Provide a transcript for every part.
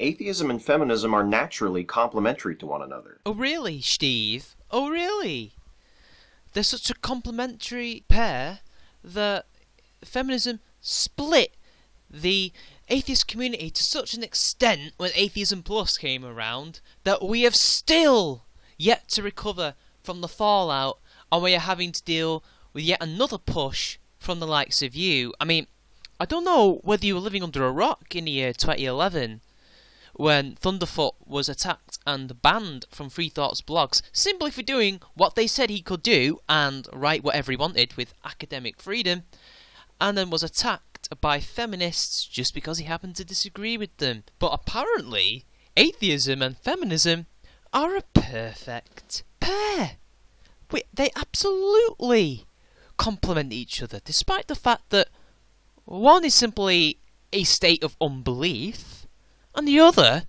Atheism and feminism are naturally complementary to one another. Oh really, Steve? Oh really? They're such a complementary pair that feminism split the atheist community to such an extent when Atheism Plus came around that we have still yet to recover from the fallout, and we are having to deal with yet another push from the likes of you. I mean, I don't know whether you were living under a rock in the year 2011 when Thunderfoot was attacked and banned from Free Thought's blogs simply for doing what they said he could do and write whatever he wanted with academic freedom, and then was attacked by feminists just because he happened to disagree with them. But apparently, atheism and feminism are a perfect pair. They absolutely complement each other, despite the fact that one is simply a state of unbelief, and the other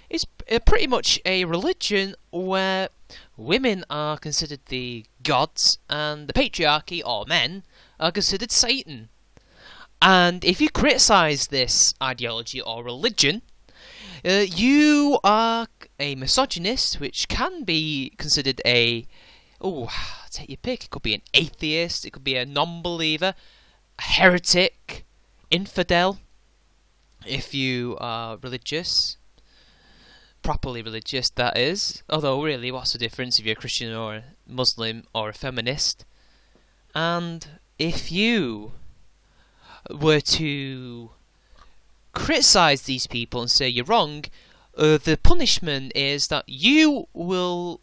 is pretty much a religion where women are considered the gods and the patriarchy, or men, are considered Satan. And if you criticise this ideology or religion, you are a misogynist, which can be considered take your pick. It could be an atheist, it could be a non-believer, a heretic, infidel, if you are religious. Properly religious, that is. Although, really, what's the difference if you're a Christian or a Muslim or a feminist? And if you were to criticise these people and say you're wrong, the punishment is that you will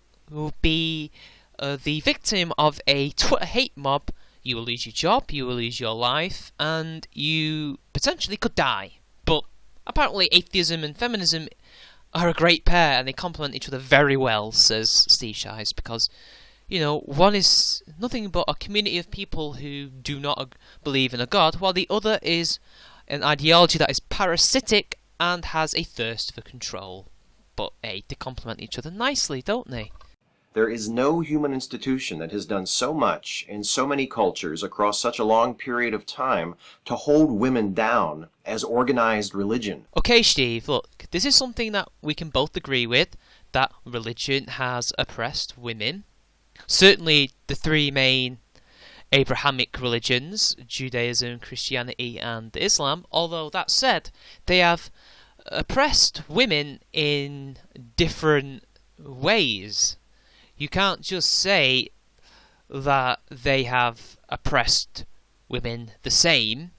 be the victim of a Twitter hate mob. You will lose your job, you will lose your life, and you potentially could die. But apparently atheism and feminism are a great pair, and they complement each other very well, says Steve Shives, because, you know, one is nothing but a community of people who do not believe in a god, while the other is an ideology that is parasitic and has a thirst for control. But, hey, they complement each other nicely, don't they? There is no human institution that has done so much in so many cultures across such a long period of time to hold women down as organized religion. Okay, Steve, look, this is something that we can both agree with, that religion has oppressed women. Certainly the three main Abrahamic religions, Judaism, Christianity and Islam, although that said, they have oppressed women in different ways. You can't just say that they have oppressed women the same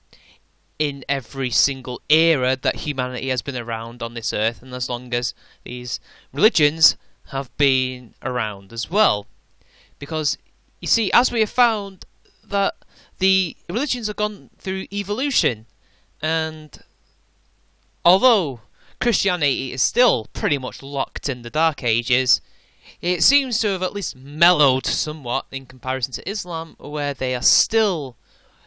in every single era that humanity has been around on this earth, and as long as these religions have been around as well. Because, you see, as we have found that the religions have gone through evolution, and although Christianity is still pretty much locked in the Dark Ages, it seems to have at least mellowed somewhat in comparison to Islam, where they are still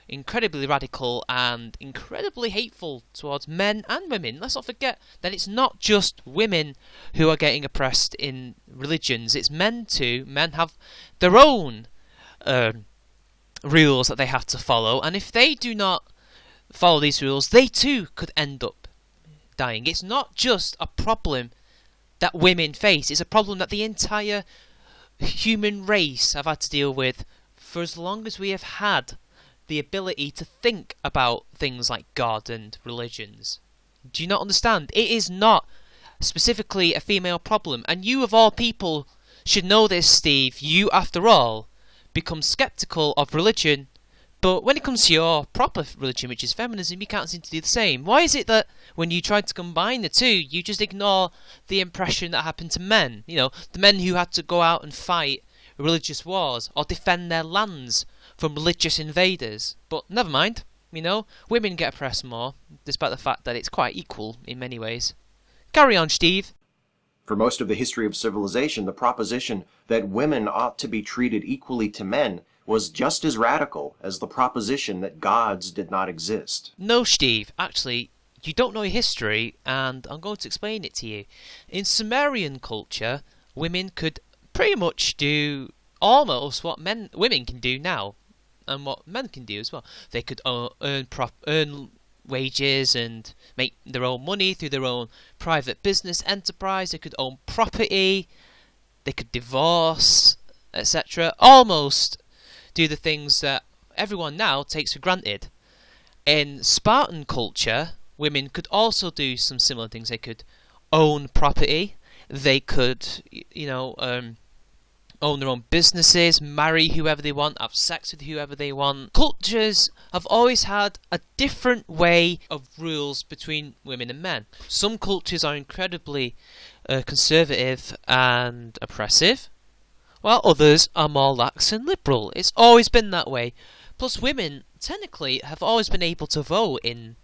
incredibly radical and incredibly hateful towards men and women. Let's not forget that it's not just women who are getting oppressed in religions, it's men too. Men have their own rules that they have to follow, and if they do not follow these rules, they too could end up dying. It's not just a problem that women face, it's a problem that the entire human race have had to deal with for as long as we have had the ability to think about things like God and religions. Do you not understand? It is not specifically a female problem, and you of all people should know this, Steve. You, after all, become sceptical of religion, but when it comes to your proper religion, which is feminism, you can't seem to do the same. Why is it that when you try to combine the two, you just ignore the impression that happened to men? You know, the men who had to go out and fight religious wars or defend their lands from religious invaders. But never mind, you know, women get oppressed more, despite the fact that it's quite equal in many ways. Carry on, Steve. For most of the history of civilization, the proposition that women ought to be treated equally to men was just as radical as the proposition that gods did not exist. No, Steve, actually, you don't know your history, and I'm going to explain it to you. In Sumerian culture, women could pretty much do almost what women can do now, and what men can do as well. They could earn wages and make their own money through their own private business enterprise. They could own property, they could divorce, etc. Almost do the things that everyone now takes for granted. In Spartan culture, women could also do some similar things. They could own property, they could, own their own businesses, marry whoever they want, have sex with whoever they want. Cultures have always had a different way of rules between women and men. Some cultures are incredibly conservative and oppressive, while others are more lax and liberal. It's always been that way. Plus, women technically have always been able to vote in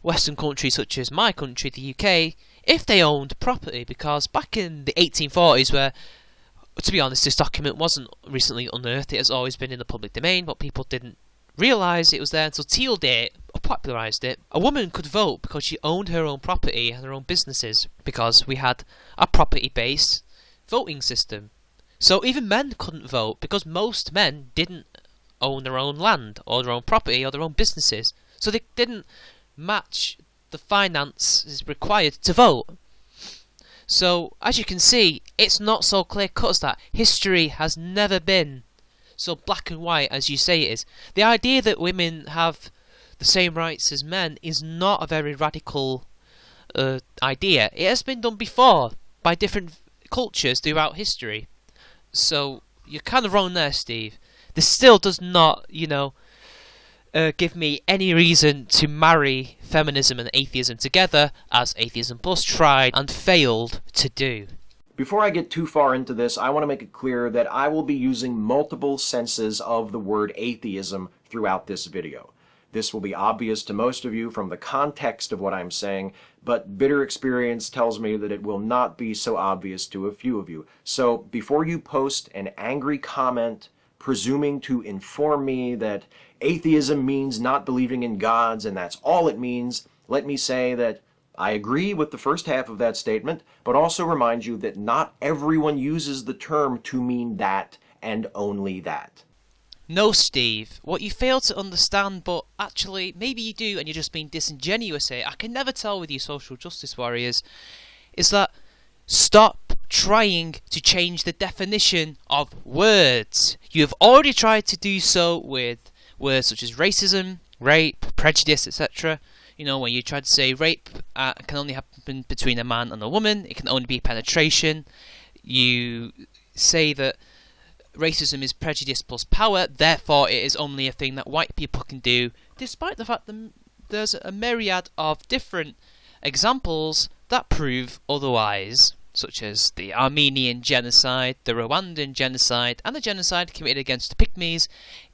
Western countries such as my country, the UK, if they owned property, because back in the 1840s, where, to be honest, this document wasn't recently unearthed, it has always been in the public domain, but people didn't realise it was there until Teal Day popularised it. A woman could vote because she owned her own property and her own businesses, because we had a property-based voting system. So even men couldn't vote because most men didn't own their own land or their own property or their own businesses. So they didn't match the finances required to vote. So, as you can see, it's not so clear-cut as that. History has never been so black and white as you say it is. The idea that women have the same rights as men is not a very radical idea. It has been done before by different cultures throughout history. So, you're kind of wrong there, Steve. This still does not, give me any reason to marry feminism and atheism together, as Atheism Plus tried and failed to do. Before I get too far into this, I want to make it clear that I will be using multiple senses of the word atheism throughout this video. This will be obvious to most of you from the context of what I'm saying, but bitter experience tells me that it will not be so obvious to a few of you. So before you post an angry comment presuming to inform me that atheism means not believing in gods and that's all it means, let me say that I agree with the first half of that statement, but also remind you that not everyone uses the term to mean that and only that. No, Steve, what you fail to understand, but actually maybe you do and you're just being disingenuous here, I can never tell with you social justice warriors, is that stop trying to change the definition of words. You have already tried to do so with words such as racism, rape, prejudice, etc. When you try to say rape can only happen between a man and a woman, it can only be penetration. You say that racism is prejudice plus power, therefore it is only a thing that white people can do, despite the fact that there's a myriad of different examples that prove otherwise, such as the Armenian genocide, the Rwandan genocide, and the genocide committed against the Pygmies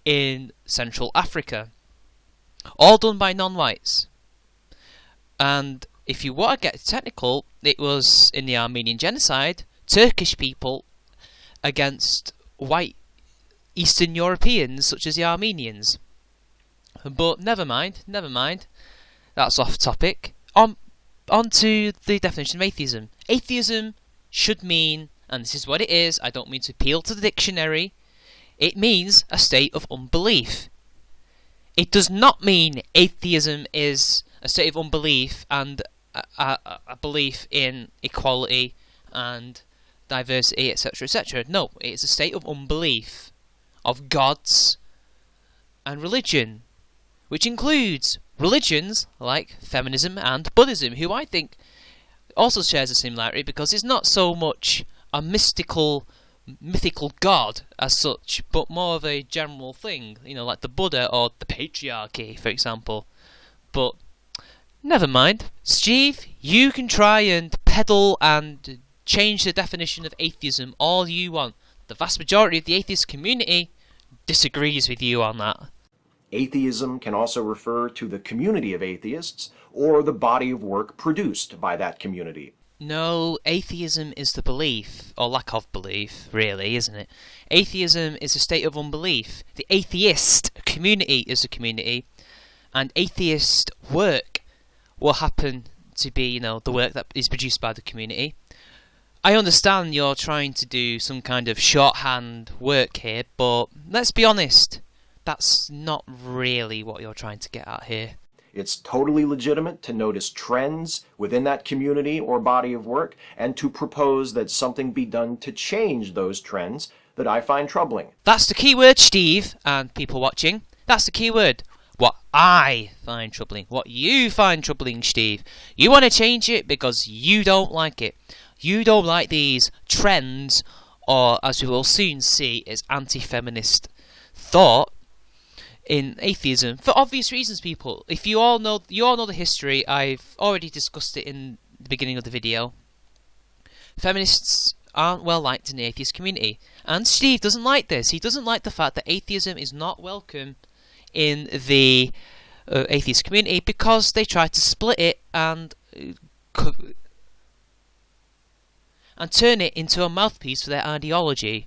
in Central Africa. All done by non-whites. And if you want to get technical, it was in the Armenian genocide, Turkish people against white Eastern Europeans such as the Armenians. But never mind, that's off topic. On to the definition of atheism. Atheism should mean, and this is what it is, I don't mean to appeal to the dictionary, it means a state of unbelief. It does not mean atheism is a state of unbelief and a belief in equality and diversity, etc., etc. No, it is a state of unbelief of gods and religion, which includes religions like feminism and Buddhism, who I think also shares a similarity because it's not so much a mythical god as such, but more of a general thing, like the Buddha or the patriarchy, for example. But never mind. Steve, you can try and peddle and change the definition of atheism all you want. The vast majority of the atheist community disagrees with you on that. Atheism can also refer to the community of atheists or the body of work produced by that community. No, atheism is the belief, or lack of belief, really, isn't it? Atheism is a state of unbelief. The atheist community is a community, and atheist work will happen to be, the work that is produced by the community. I understand you're trying to do some kind of shorthand work here, but let's be honest, that's not really what you're trying to get at here. It's totally legitimate to notice trends within that community or body of work and to propose that something be done to change those trends that I find troubling. That's the key word, Steve, and people watching. That's the key word. What I find troubling. What you find troubling, Steve. You want to change it because you don't like it. You don't like these trends, or as we will soon see, is anti-feminist thought in atheism for obvious reasons, people. If you all know the history, I've already discussed it in the beginning of the video. Feminists aren't well liked in the atheist community, and Steve doesn't like this. He doesn't like the fact that atheism is not welcome in the atheist community because they try to split it and turn it into a mouthpiece for their ideology.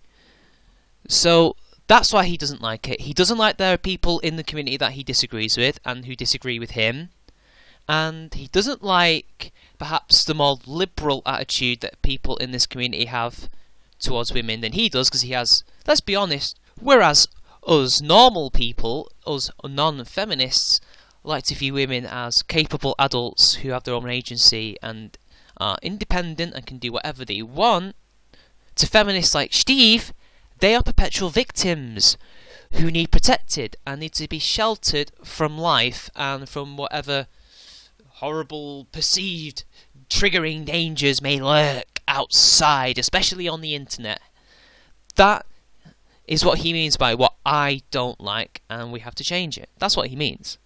So that's why he doesn't like it. He doesn't like there are people in the community that he disagrees with and who disagree with him. And he doesn't like perhaps the more liberal attitude that people in this community have towards women than he does, because he has, let's be honest, whereas us normal people, us non-feminists, like to view women as capable adults who have their own agency and are independent and can do whatever they want, to feminists like Schteve, they are perpetual victims who need protected and need to be sheltered from life and from whatever horrible, perceived, triggering dangers may lurk outside, especially on the internet. That is what he means by what I don't like, and we have to change it. That's what he means.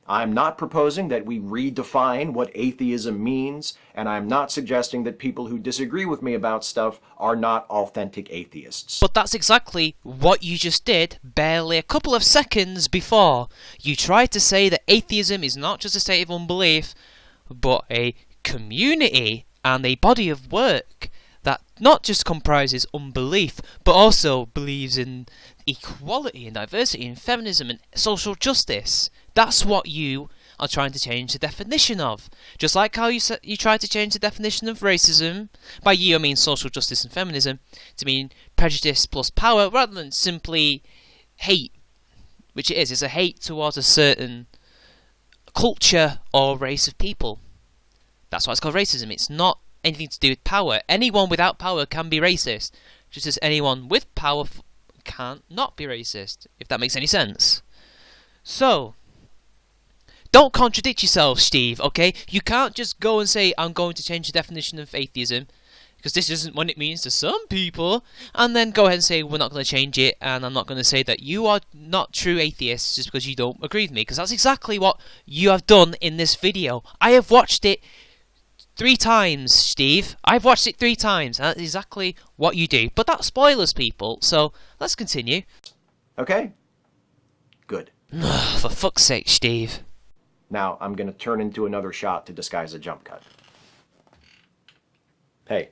I'm not proposing that we redefine what atheism means, and I'm not suggesting that people who disagree with me about stuff are not authentic atheists. But that's exactly what you just did barely a couple of seconds before. You tried to say that atheism is not just a state of unbelief, but a community and a body of work that not just comprises unbelief, but also believes in equality and diversity and feminism and social justice. That's what you are trying to change the definition of. Just like how you tried to change the definition of racism, by you I mean social justice and feminism, to mean prejudice plus power, rather than simply hate, which it is. It's a hate towards a certain culture or race of people. That's why it's called racism. It's not anything to do with power. Anyone without power can be racist, just as anyone with power can't not be racist, if that makes any sense. So, don't contradict yourself, Steve, okay? You can't just go and say, I'm going to change the definition of atheism, because this isn't what it means to some people, and then go ahead and say, we're not going to change it, and I'm not going to say that you are not true atheists just because you don't agree with me, because that's exactly what you have done in this video. I have watched it 3 times, Steve. I've watched it 3 times, and that's exactly what you do. But that's spoilers, people, so let's continue. Okay? Good. For fuck's sake, Steve. Now, I'm going to turn into another shot to disguise a jump cut. Hey.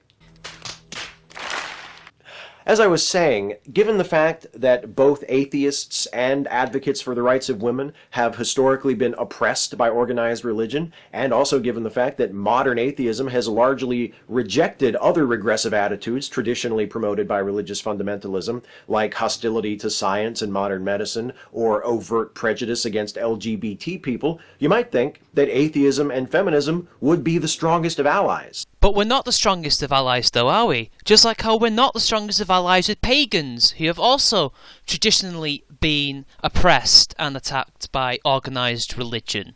As I was saying, given the fact that both atheists and advocates for the rights of women have historically been oppressed by organized religion, and also given the fact that modern atheism has largely rejected other regressive attitudes traditionally promoted by religious fundamentalism, like hostility to science and modern medicine, or overt prejudice against LGBT people, you might think that atheism and feminism would be the strongest of allies. But we're not the strongest of allies, though, are we? Just like how we're not the strongest of allies with pagans, who have also traditionally been oppressed and attacked by organised religion,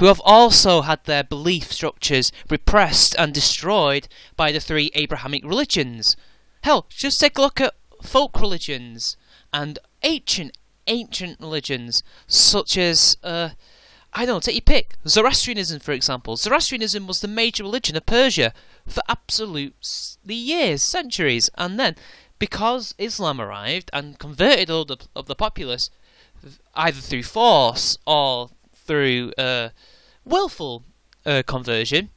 who have also had their belief structures repressed and destroyed by the 3 Abrahamic religions. Hell, just take a look at folk religions and ancient religions, such as, I don't know, take your pick. Zoroastrianism, for example. Zoroastrianism was the major religion of Persia for absolutely years, centuries. And then, because Islam arrived and converted all of the populace, either through force or through willful conversion,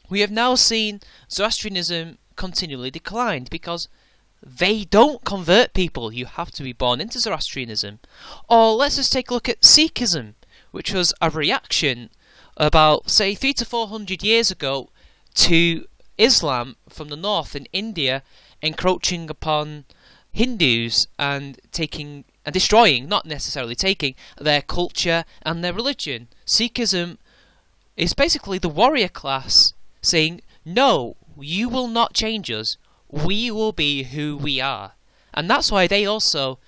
we have now seen Zoroastrianism continually declined because they don't convert people. You have to be born into Zoroastrianism. Or let's just take a look at Sikhism, which was a reaction about, say, 300 to 400 years ago to Islam from the north in India encroaching upon Hindus and taking and destroying, not necessarily taking, their culture and their religion. Sikhism is basically the warrior class saying, no, you will not change us. We will be who we are. And that's why they also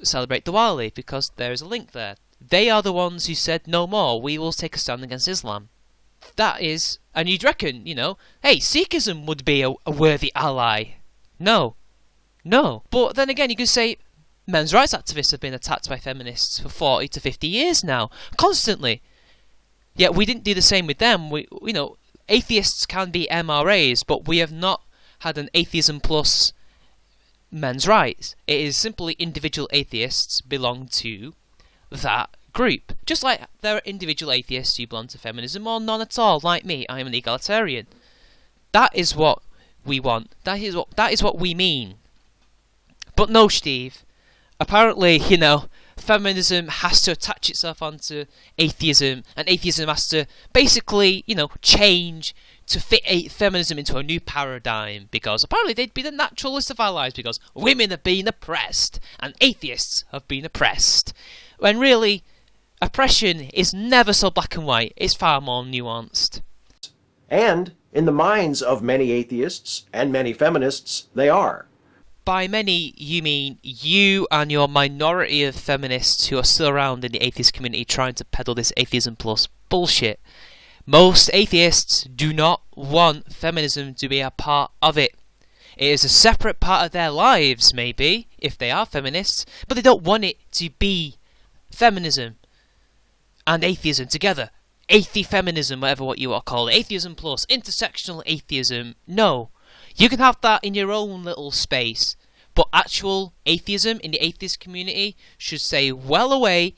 celebrate Diwali, because there is a link there. They are the ones who said, no more, we will take a stand against Islam. That is, and you'd reckon, hey, Sikhism would be a worthy ally. No. But then again, you could say, men's rights activists have been attacked by feminists for 40 to 50 years now, constantly. Yet we didn't do the same with them. Atheists can be MRAs, but we have not had an atheism plus men's rights. It is simply individual atheists belong to that group. Just like there are individual atheists who belong to feminism or none at all, like me. I am an egalitarian. That is what we want. That is what we mean. But no, Schteve. Apparently, feminism has to attach itself onto atheism, and atheism has to basically, change to fit feminism into a new paradigm, because apparently they'd be the natural list of allies, because women have been oppressed, and atheists have been oppressed. When really, oppression is never so black and white, it's far more nuanced. And, in the minds of many atheists and many feminists, they are. By many, you mean you and your minority of feminists who are still around in the atheist community trying to peddle this atheism plus bullshit. Most atheists do not want feminism to be a part of it. It is a separate part of their lives, maybe, if they are feminists, but they don't want it to be feminism and atheism together. Athe-feminism, whatever what you want to call it. Atheism plus, intersectional atheism. No. You can have that in your own little space, but actual atheism in the atheist community should stay well away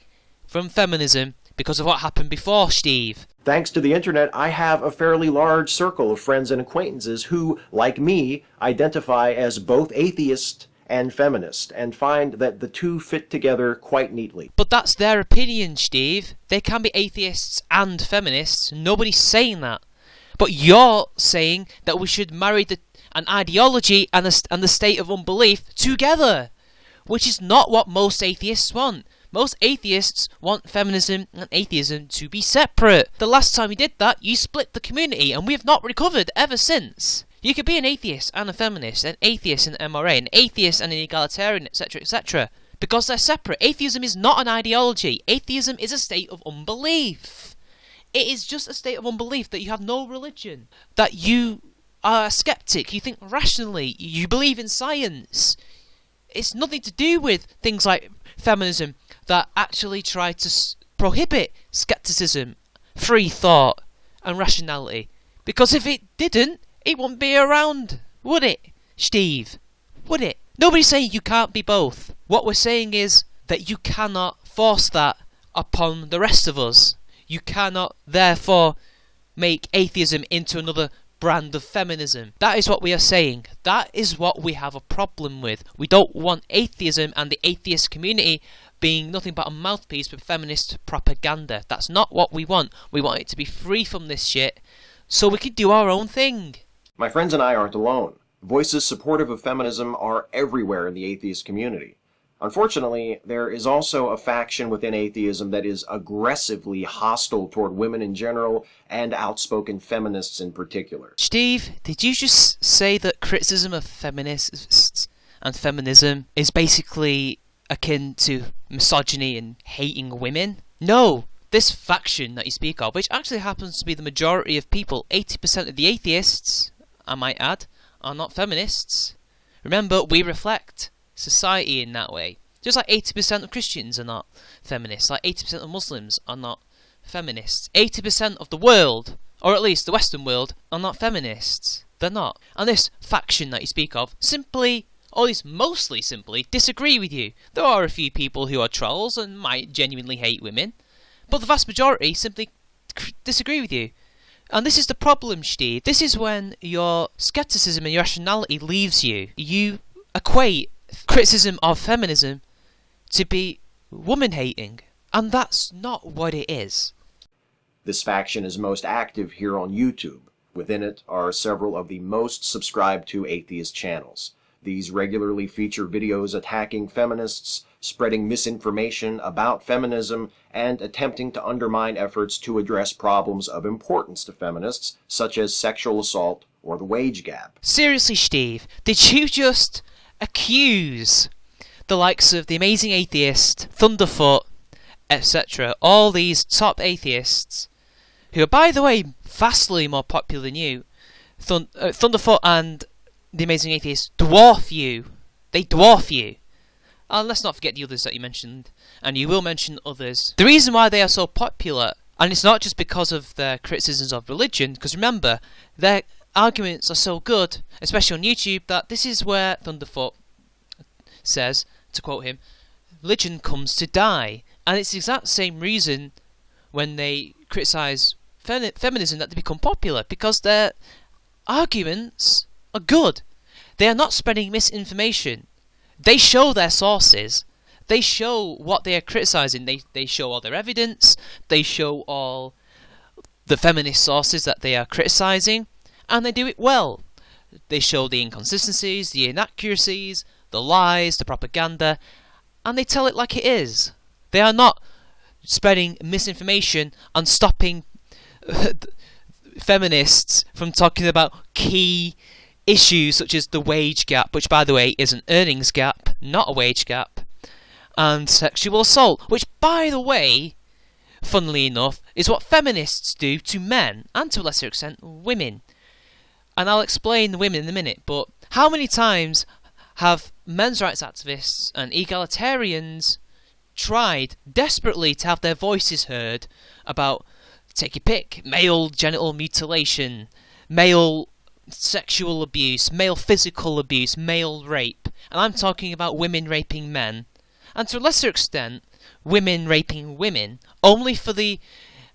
from feminism because of what happened before, Schteve. Thanks to the internet, I have a fairly large circle of friends and acquaintances who, like me, identify as both atheist and feminist, and find that the two fit together quite neatly. But that's their opinion, Schteve. They can be atheists and feminists. Nobody's saying that. But you're saying that we should marry an ideology and the state of unbelief together, which is not what most atheists want. Most atheists want feminism and atheism to be separate. The last time you did that, you split the community, and we have not recovered ever since. You could be an atheist and a feminist, an atheist and an MRA, an atheist and an egalitarian, etc., etc., because they're separate. Atheism is not an ideology. Atheism is a state of unbelief. It is just a state of unbelief that you have no religion, that you are a skeptic, you think rationally, you believe in science. It's nothing to do with things like feminism that actually try to prohibit skepticism, free thought, and rationality. Because if it didn't, it wouldn't be around, would it, Schteve? Would it? Nobody's saying you can't be both. What we're saying is that you cannot force that upon the rest of us. You cannot, therefore, make atheism into another brand of feminism. That is what we are saying. That is what we have a problem with. We don't want atheism and the atheist community being nothing but a mouthpiece for feminist propaganda. That's not what we want. We want it to be free from this shit so we can do our own thing. My friends and I aren't alone. Voices supportive of feminism are everywhere in the atheist community. Unfortunately, there is also a faction within atheism that is aggressively hostile toward women in general and outspoken feminists in particular. Schteve, did you just say that criticism of feminists and feminism is basically akin to misogyny and hating women? No! This faction that you speak of, which actually happens to be the majority of people, 80% of the atheists, I might add, are not feminists. Remember, we reflect society in that way. Just like 80% of Christians are not feminists, like 80% of Muslims are not feminists. 80% of the world, or at least the Western world, are not feminists. They're not. And this faction that you speak of simply, or at least mostly simply, disagree with you. There are a few people who are trolls and might genuinely hate women, but the vast majority simply disagree with you. And this is the problem, Schteve. This is when your skepticism and your rationality leaves you. You equate criticism of feminism to be woman-hating, and that's not what it is. This faction is most active here on YouTube. Within it are several of the most subscribed to atheist channels. These regularly feature videos attacking feminists, spreading misinformation about feminism, and attempting to undermine efforts to address problems of importance to feminists, such as sexual assault or the wage gap. Seriously, Steve, did you just accuse the likes of the Amazing Atheist, Thunderfoot, etc., all these top atheists, who are, by the way, vastly more popular than you, Thunderfoot and the Amazing Atheist dwarf you. They dwarf you. And let's not forget the others that you mentioned, and you will mention others. The reason why they are so popular, and it's not just because of their criticisms of religion, because remember, their arguments are so good, especially on YouTube, that this is where Thunderfoot says, to quote him, religion comes to die. And it's the exact same reason when they criticise feminism that they become popular, because their arguments are good. They are not spreading misinformation. They show their sources. They show what they are criticising. They show all their evidence. They show all the feminist sources that they are criticising. And they do it well. They show the inconsistencies, the inaccuracies, the lies, the propaganda. And they tell it like it is. They are not spreading misinformation and stopping feminists from talking about key issues such as the wage gap, which, by the way, is an earnings gap, not a wage gap, and sexual assault, which, by the way, funnily enough, is what feminists do to men, and to a lesser extent, women. And I'll explain the women in a minute, but how many times have men's rights activists and egalitarians tried desperately to have their voices heard about, take your pick, male genital mutilation, male sexual abuse, male physical abuse, male rape, and I'm talking about women raping men, and to a lesser extent, women raping women, only for the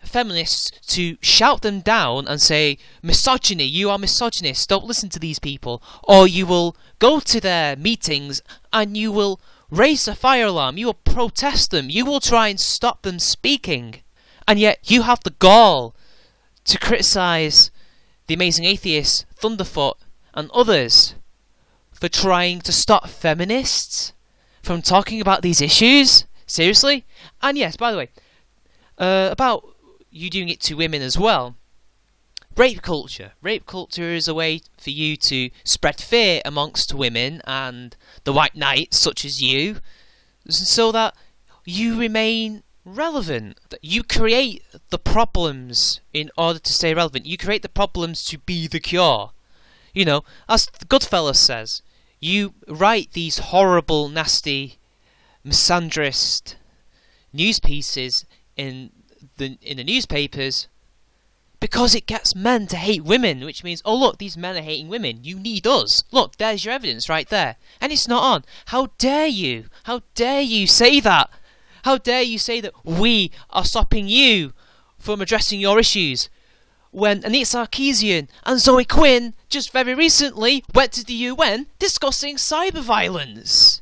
feminists to shout them down and say, misogyny, you are misogynist, don't listen to these people, or you will go to their meetings and you will raise a fire alarm, you will protest them, you will try and stop them speaking, and yet you have the gall to criticise the Amazing Atheist, Thunderfoot, and others for trying to stop feminists from talking about these issues? Seriously? And yes, by the way, about you doing it to women as well. Rape culture. Rape culture is a way for you to spread fear amongst women and the white knights such as you, so that you remain relevant. That you create the problems in order to stay relevant. You create the problems to be the cure. You know, as Goodfellas says, you write these horrible, nasty, misandrist news pieces in the newspapers because it gets men to hate women, which means, oh look, these men are hating women, you need us. Look, there's your evidence right there. And it's not on. How dare you? How dare you say that? How dare you say that we are stopping you from addressing your issues? When Anita Sarkeesian and Zoe Quinn just very recently went to the UN discussing cyber violence.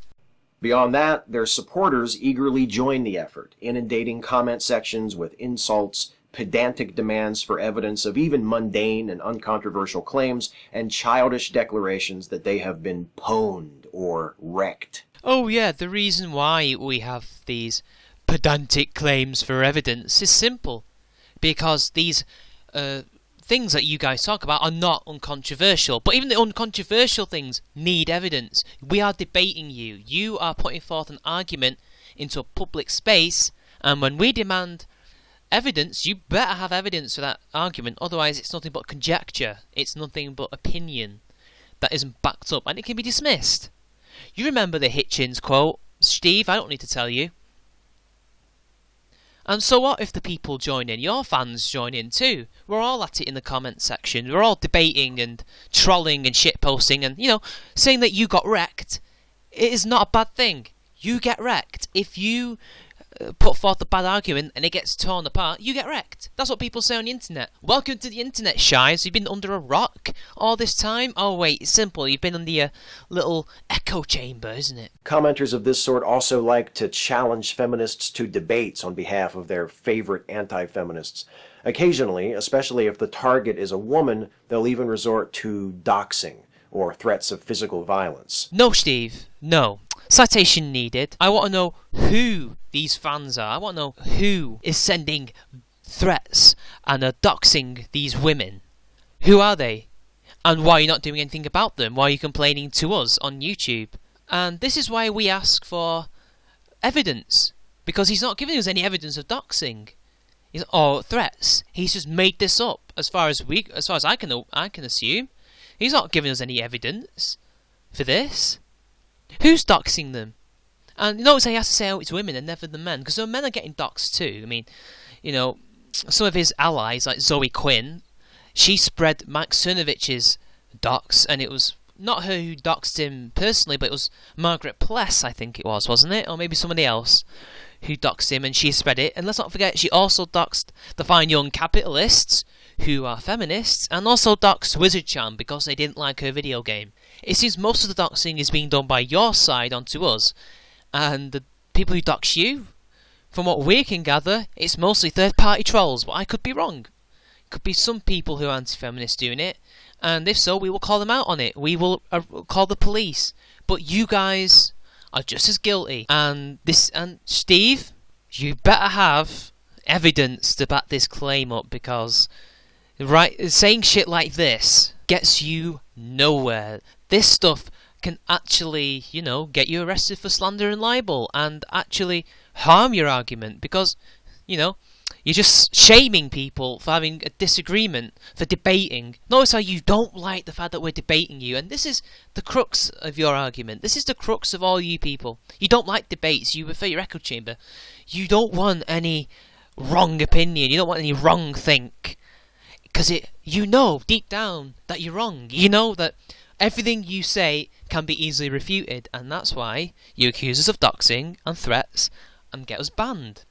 Beyond that, their supporters eagerly join the effort, inundating comment sections with insults, pedantic demands for evidence of even mundane and uncontroversial claims, and childish declarations that they have been pwned or wrecked. Oh yeah, the reason why we have these pedantic claims for evidence is simple. Because these things that you guys talk about are not uncontroversial. But even the uncontroversial things need evidence. We are debating you. You are putting forth an argument into a public space, and when we demand evidence, you better have evidence for that argument. Otherwise, it's nothing but conjecture. It's nothing but opinion that isn't backed up, and it can be dismissed. You remember the Hitchens quote, Schteve, I don't need to tell you. And so what if the people join in? Your fans join in too. We're all at it in the comment section. We're all debating and trolling and shitposting and, you know, saying that you got wrecked. It is not a bad thing. You get wrecked. If you put forth a bad argument and it gets torn apart, you get wrecked. That's what people say on the internet. Welcome to the internet, Shives. You've been under a rock all this time? Oh wait, it's simple. You've been under your little echo chamber, isn't it? Commenters of this sort also like to challenge feminists to debates on behalf of their favorite anti-feminists. Occasionally, especially if the target is a woman, they'll even resort to doxing, or threats of physical violence. No, Steve, no. Citation needed. I want to know who these fans are. I want to know who is sending threats and are doxing these women. Who are they? And why are you not doing anything about them? Why are you complaining to us on YouTube? And this is why we ask for evidence. Because he's not giving us any evidence of doxing or threats. He's just made this up. As far as I can assume, he's not giving us any evidence for this. Who's doxing them? And you notice he has to say, oh, it's women and never the men, because the men are getting doxed too. I mean, you know, some of his allies, like Zoe Quinn, she spread Max Cernovich's dox, and it was not her who doxed him personally, but it was Margaret Pless, I think it was, wasn't it? Or maybe somebody else who doxed him, and she spread it. And let's not forget, she also doxed the fine young capitalists, who are feminists, and also doxed Wizard Chan because they didn't like her video game. It seems most of the doxing is being done by your side onto us, and the people who dox you, from what we can gather, it's mostly third-party trolls, but I could be wrong. It could be some people who are anti-feminist doing it, and if so, we will call them out on it. We will call the police. But you guys are just as guilty. And Steve, you better have evidence to back this claim up, because saying shit like this gets you nowhere. This stuff can actually, get you arrested for slander and libel, and actually harm your argument, because, you're just shaming people for having a disagreement, for debating. Notice how you don't like the fact that we're debating you, and this is the crux of your argument. This is the crux of all you people. You don't like debates, you prefer your echo chamber. You don't want any wrong opinion, you don't want any wrong think. Because you know deep down that you're wrong. You know that everything you say can be easily refuted, and that's why you accuse us of doxing and threats and get us banned.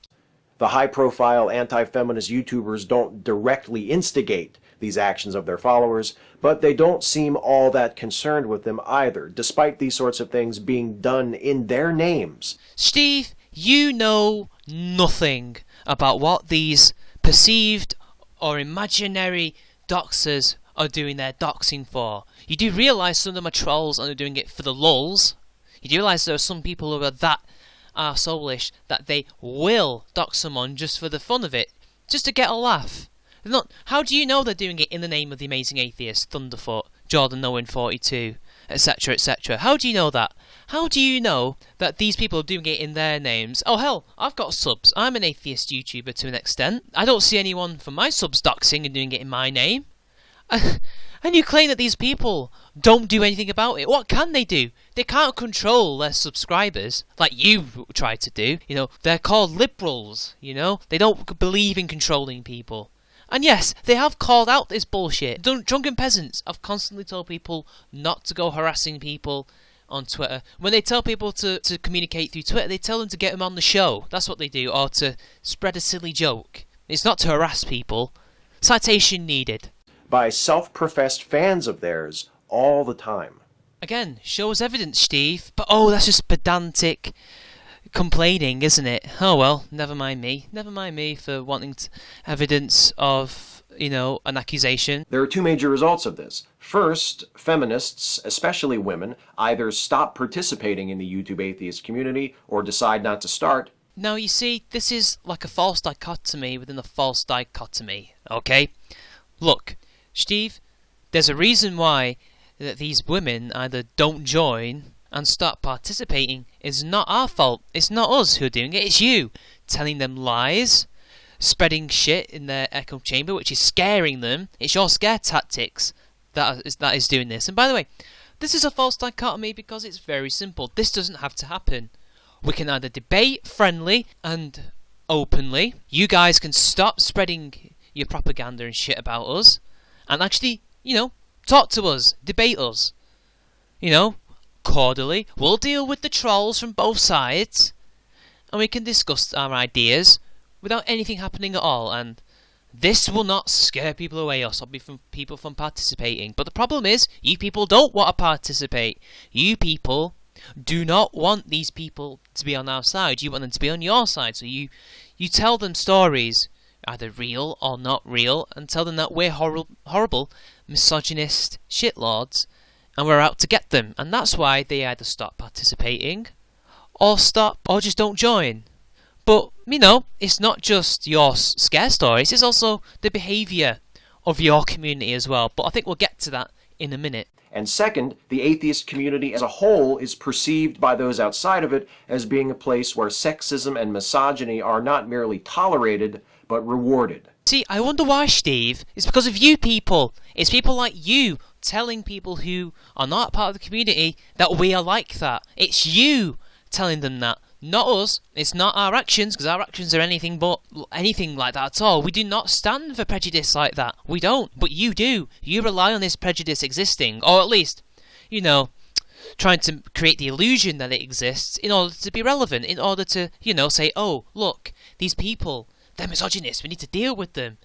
The high-profile anti-feminist YouTubers don't directly instigate these actions of their followers, but they don't seem all that concerned with them either, despite these sorts of things being done in their names. Steve, you know nothing about what these perceived or imaginary doxers are doing their doxing for. You do realise some of them are trolls and they're doing it for the lulz. You do realise there are some people who are that soulish that they will dox someone just for the fun of it, just to get a laugh. How do you know they're doing it in the name of the amazing atheist, Thunderfoot, Jordan Owen 42, etc., etc.? How do you know that? How do you know that these people are doing it in their names? Oh hell, I've got subs. I'm an atheist YouTuber to an extent. I don't see anyone from my subs doxing and doing it in my name. And you claim that these people don't do anything about it. What can they do? They can't control their subscribers like you try to do. They're called liberals, They don't believe in controlling people. And yes, they have called out this bullshit. Drunken peasants have constantly told people not to go harassing people on Twitter. When they tell people to communicate through Twitter, they tell them to get them on the show. That's what they do, or to spread a silly joke. It's not to harass people. Citation needed. By self-professed fans of theirs all the time. Again, show us evidence, Steve. But that's just pedantic complaining, isn't it? Oh well, never mind me. Never mind me for wanting evidence of, an accusation. There are two major results of this. First, feminists, especially women, either stop participating in the YouTube atheist community or decide not to start. Now, you see, this is like a false dichotomy within a false dichotomy, okay? Look, Steve, there's a reason why that these women either don't join and start participating. It's not our fault. It's not us who are doing it. It's you telling them lies, spreading shit in their echo chamber, which is scaring them. It's your scare tactics that is doing this. And by the way, this is a false dichotomy because it's very simple. This doesn't have to happen. We can either debate friendly and openly. You guys can stop spreading your propaganda and shit about us, and actually, talk to us, debate us. Cordially. We'll deal with the trolls from both sides, and we can discuss our ideas without anything happening at all, and this will not scare people away or stop people from participating. But the problem is, you people don't want to participate. You people do not want these people to be on our side. You want them to be on your side, so you tell them stories, either real or not real, and tell them that we're horrible, misogynist shitlords, and we're out to get them. And that's why they either stop participating or just don't join. But, it's not just your scare stories, it's also the behaviour of your community as well. But I think we'll get to that in a minute. And second, the atheist community as a whole is perceived by those outside of it as being a place where sexism and misogyny are not merely tolerated, but rewarded. See, I wonder why, Steve. It's because of you people. It's people like you telling people who are not part of the community that we are like that. It's you telling them that. Not us. It's not our actions, because our actions are anything like that at all. We do not stand for prejudice like that. We don't. But you do. You rely on this prejudice existing, or at least, trying to create the illusion that it exists in order to be relevant, in order to, say, oh, look, these people, they're misogynists, we need to deal with them.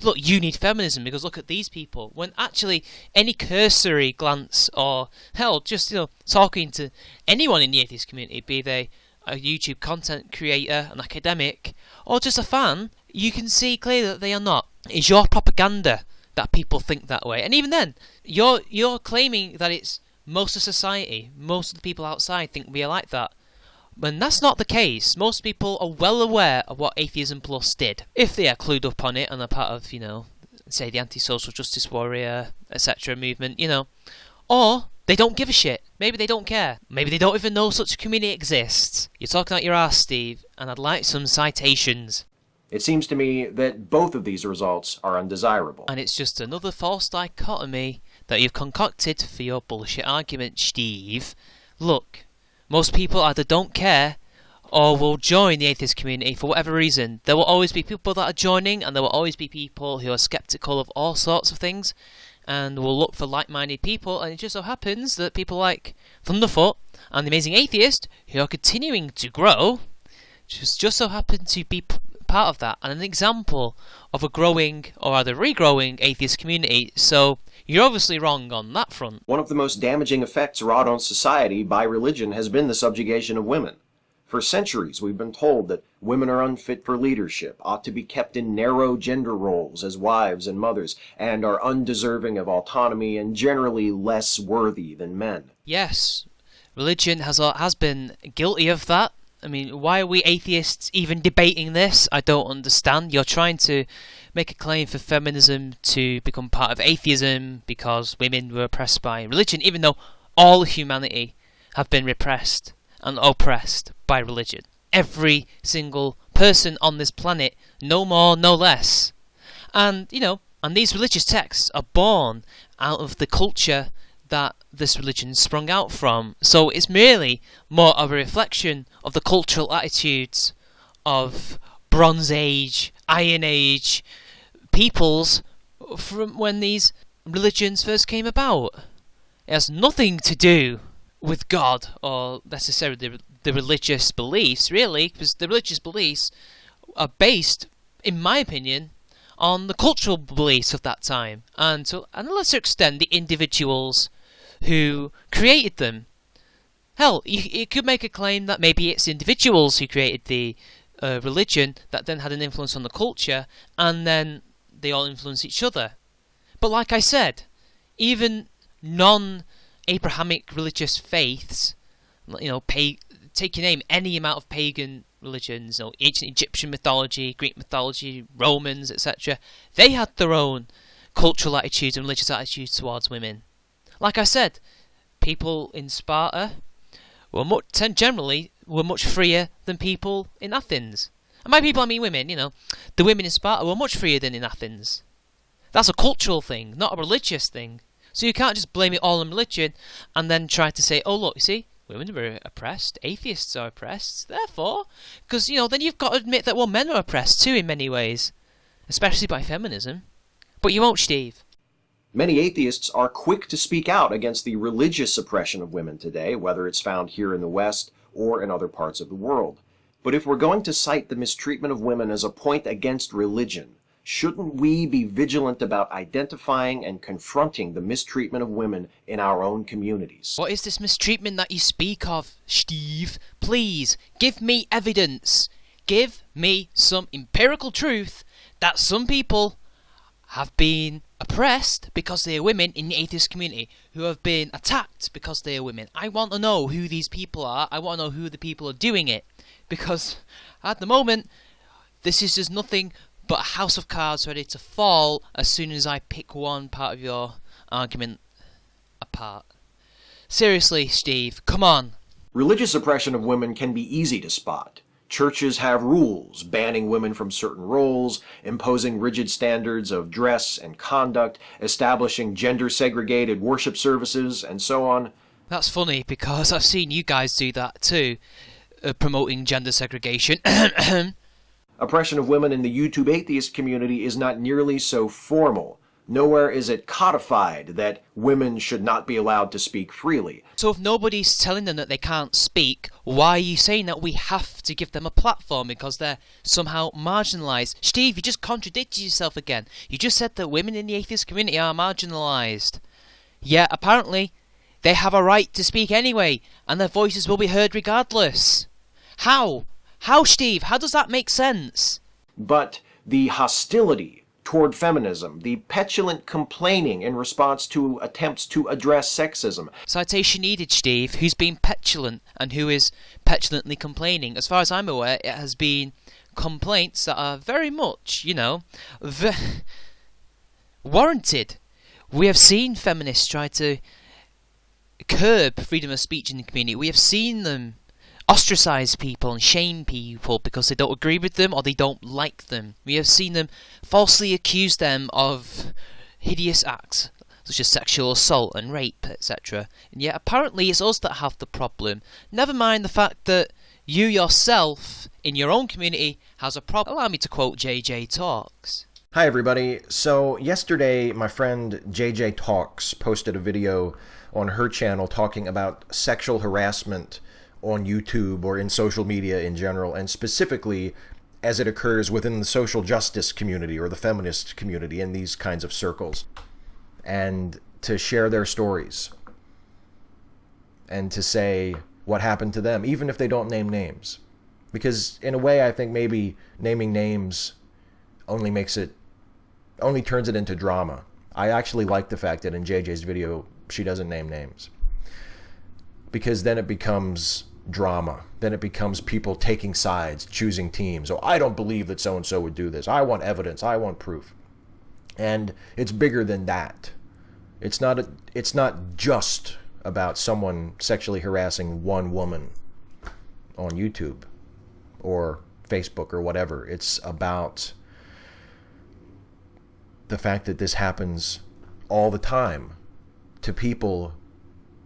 Look, you need feminism because look at these people. When actually any cursory glance or, hell, just, talking to anyone in the atheist community, be they a YouTube content creator, an academic, or just a fan, you can see clearly that they are not. It's your propaganda that people think that way. And even then, you're claiming that it's most of society, most of the people outside think we are like that. When that's not the case, most people are well aware of what Atheism Plus did. If they are clued up on it and are part of, say the anti-social justice warrior, etc. movement, Or they don't give a shit. Maybe they don't care. Maybe they don't even know such a community exists. You're talking out your ass, Steve, and I'd like some citations. It seems to me that both of these results are undesirable. And it's just another false dichotomy that you've concocted for your bullshit argument, Steve. Look, most people either don't care or will join the atheist community for whatever reason. There will always be people that are joining, and there will always be people who are skeptical of all sorts of things and will look for like-minded people, and it just so happens that people like Thunderfoot and the Amazing Atheist, who are continuing to grow, just so happen to be part of that, and an example of a growing, or either regrowing, atheist community. So you're obviously wrong on that front. One of the most damaging effects wrought on society by religion has been the subjugation of women. For centuries, we've been told that women are unfit for leadership, ought to be kept in narrow gender roles as wives and mothers, and are undeserving of autonomy and generally less worthy than men. Yes, religion has been guilty of that. I mean, why are we atheists even debating this? I don't understand. You're trying to make a claim for feminism to become part of atheism because women were oppressed by religion, even though all humanity have been repressed and oppressed by religion. Every single person on this planet, no more, no less. And, and these religious texts are born out of the culture that this religion sprung out from. So it's merely more of a reflection of the cultural attitudes of Bronze Age, Iron Age peoples from when these religions first came about. It has nothing to do with God or necessarily the religious beliefs, really, because the religious beliefs are based, in my opinion, on the cultural beliefs of that time, and to a lesser extent the individuals who created them. Hell, you could make a claim that maybe it's individuals who created the religion that then had an influence on the culture, and then they all influence each other. But like I said, even non-Abrahamic religious faiths, take your name, any amount of pagan religions, ancient Egyptian mythology, Greek mythology, Romans, etc., they had their own cultural attitudes and religious attitudes towards women. Like I said, people in Sparta generally were much freer than people in Athens. And by people I mean women, the women in Sparta were much freer than in Athens. That's a cultural thing, not a religious thing. So you can't just blame it all on religion and then try to say, oh look, you see, women were oppressed, atheists are oppressed, therefore, because, then you've got to admit that, well, men are oppressed too in many ways, especially by feminism. But you won't, Steve. Many atheists are quick to speak out against the religious oppression of women today, whether it's found here in the West or in other parts of the world. But if we're going to cite the mistreatment of women as a point against religion, shouldn't we be vigilant about identifying and confronting the mistreatment of women in our own communities? What is this mistreatment that you speak of, Schteve? Please, give me evidence. Give me some empirical truth that some people have been oppressed because they are women in the atheist community, who have been attacked because they are women. I want to know who these people are. I want to know who the people are doing it, because at the moment this is just nothing but a house of cards ready to fall as soon as I pick one part of your argument apart. Seriously, Steve, come on. Religious oppression of women can be easy to spot. Churches have rules banning women from certain roles, imposing rigid standards of dress and conduct, establishing gender-segregated worship services, and so on. That's funny, because I've seen you guys do that too, promoting gender segregation. Oppression of women in the YouTube atheist community is not nearly so formal. Nowhere is it codified that women should not be allowed to speak freely. So if nobody's telling them that they can't speak, why are you saying that we have to give them a platform because they're somehow marginalised? Steve, you just contradicted yourself again. You just said that women in the atheist community are marginalised. Yet apparently they have a right to speak anyway, and their voices will be heard regardless. How? How, Steve? How does that make sense? But the hostility toward feminism, the petulant complaining in response to attempts to address sexism. Citation needed, Steve. Who's been petulant and who is petulantly complaining? As far as I'm aware, it has been complaints that are very much, warranted. We have seen feminists try to curb freedom of speech in the community. We have seen them ostracize people and shame people because they don't agree with them or they don't like them. We have seen them falsely accuse them of hideous acts such as sexual assault and rape, etc. And yet apparently it's us that have the problem. Never mind the fact that you yourself in your own community has a problem. Allow me to quote JJ Talks. Hi everybody. So yesterday my friend JJ Talks posted a video on her channel talking about sexual harassment on YouTube or in social media in general, and specifically as it occurs within the social justice community or the feminist community in these kinds of circles, and to share their stories and to say what happened to them, even if they don't name names. Because in a way I think maybe naming names only turns it into drama. I actually like the fact that in JJ's video she doesn't name names, because then it becomes drama. Then it becomes people taking sides, choosing teams. Oh, I don't believe that so-and-so would do this. I want evidence. I want proof. And it's bigger than that. It's not just about someone sexually harassing one woman on YouTube or Facebook or whatever. It's about the fact that this happens all the time to people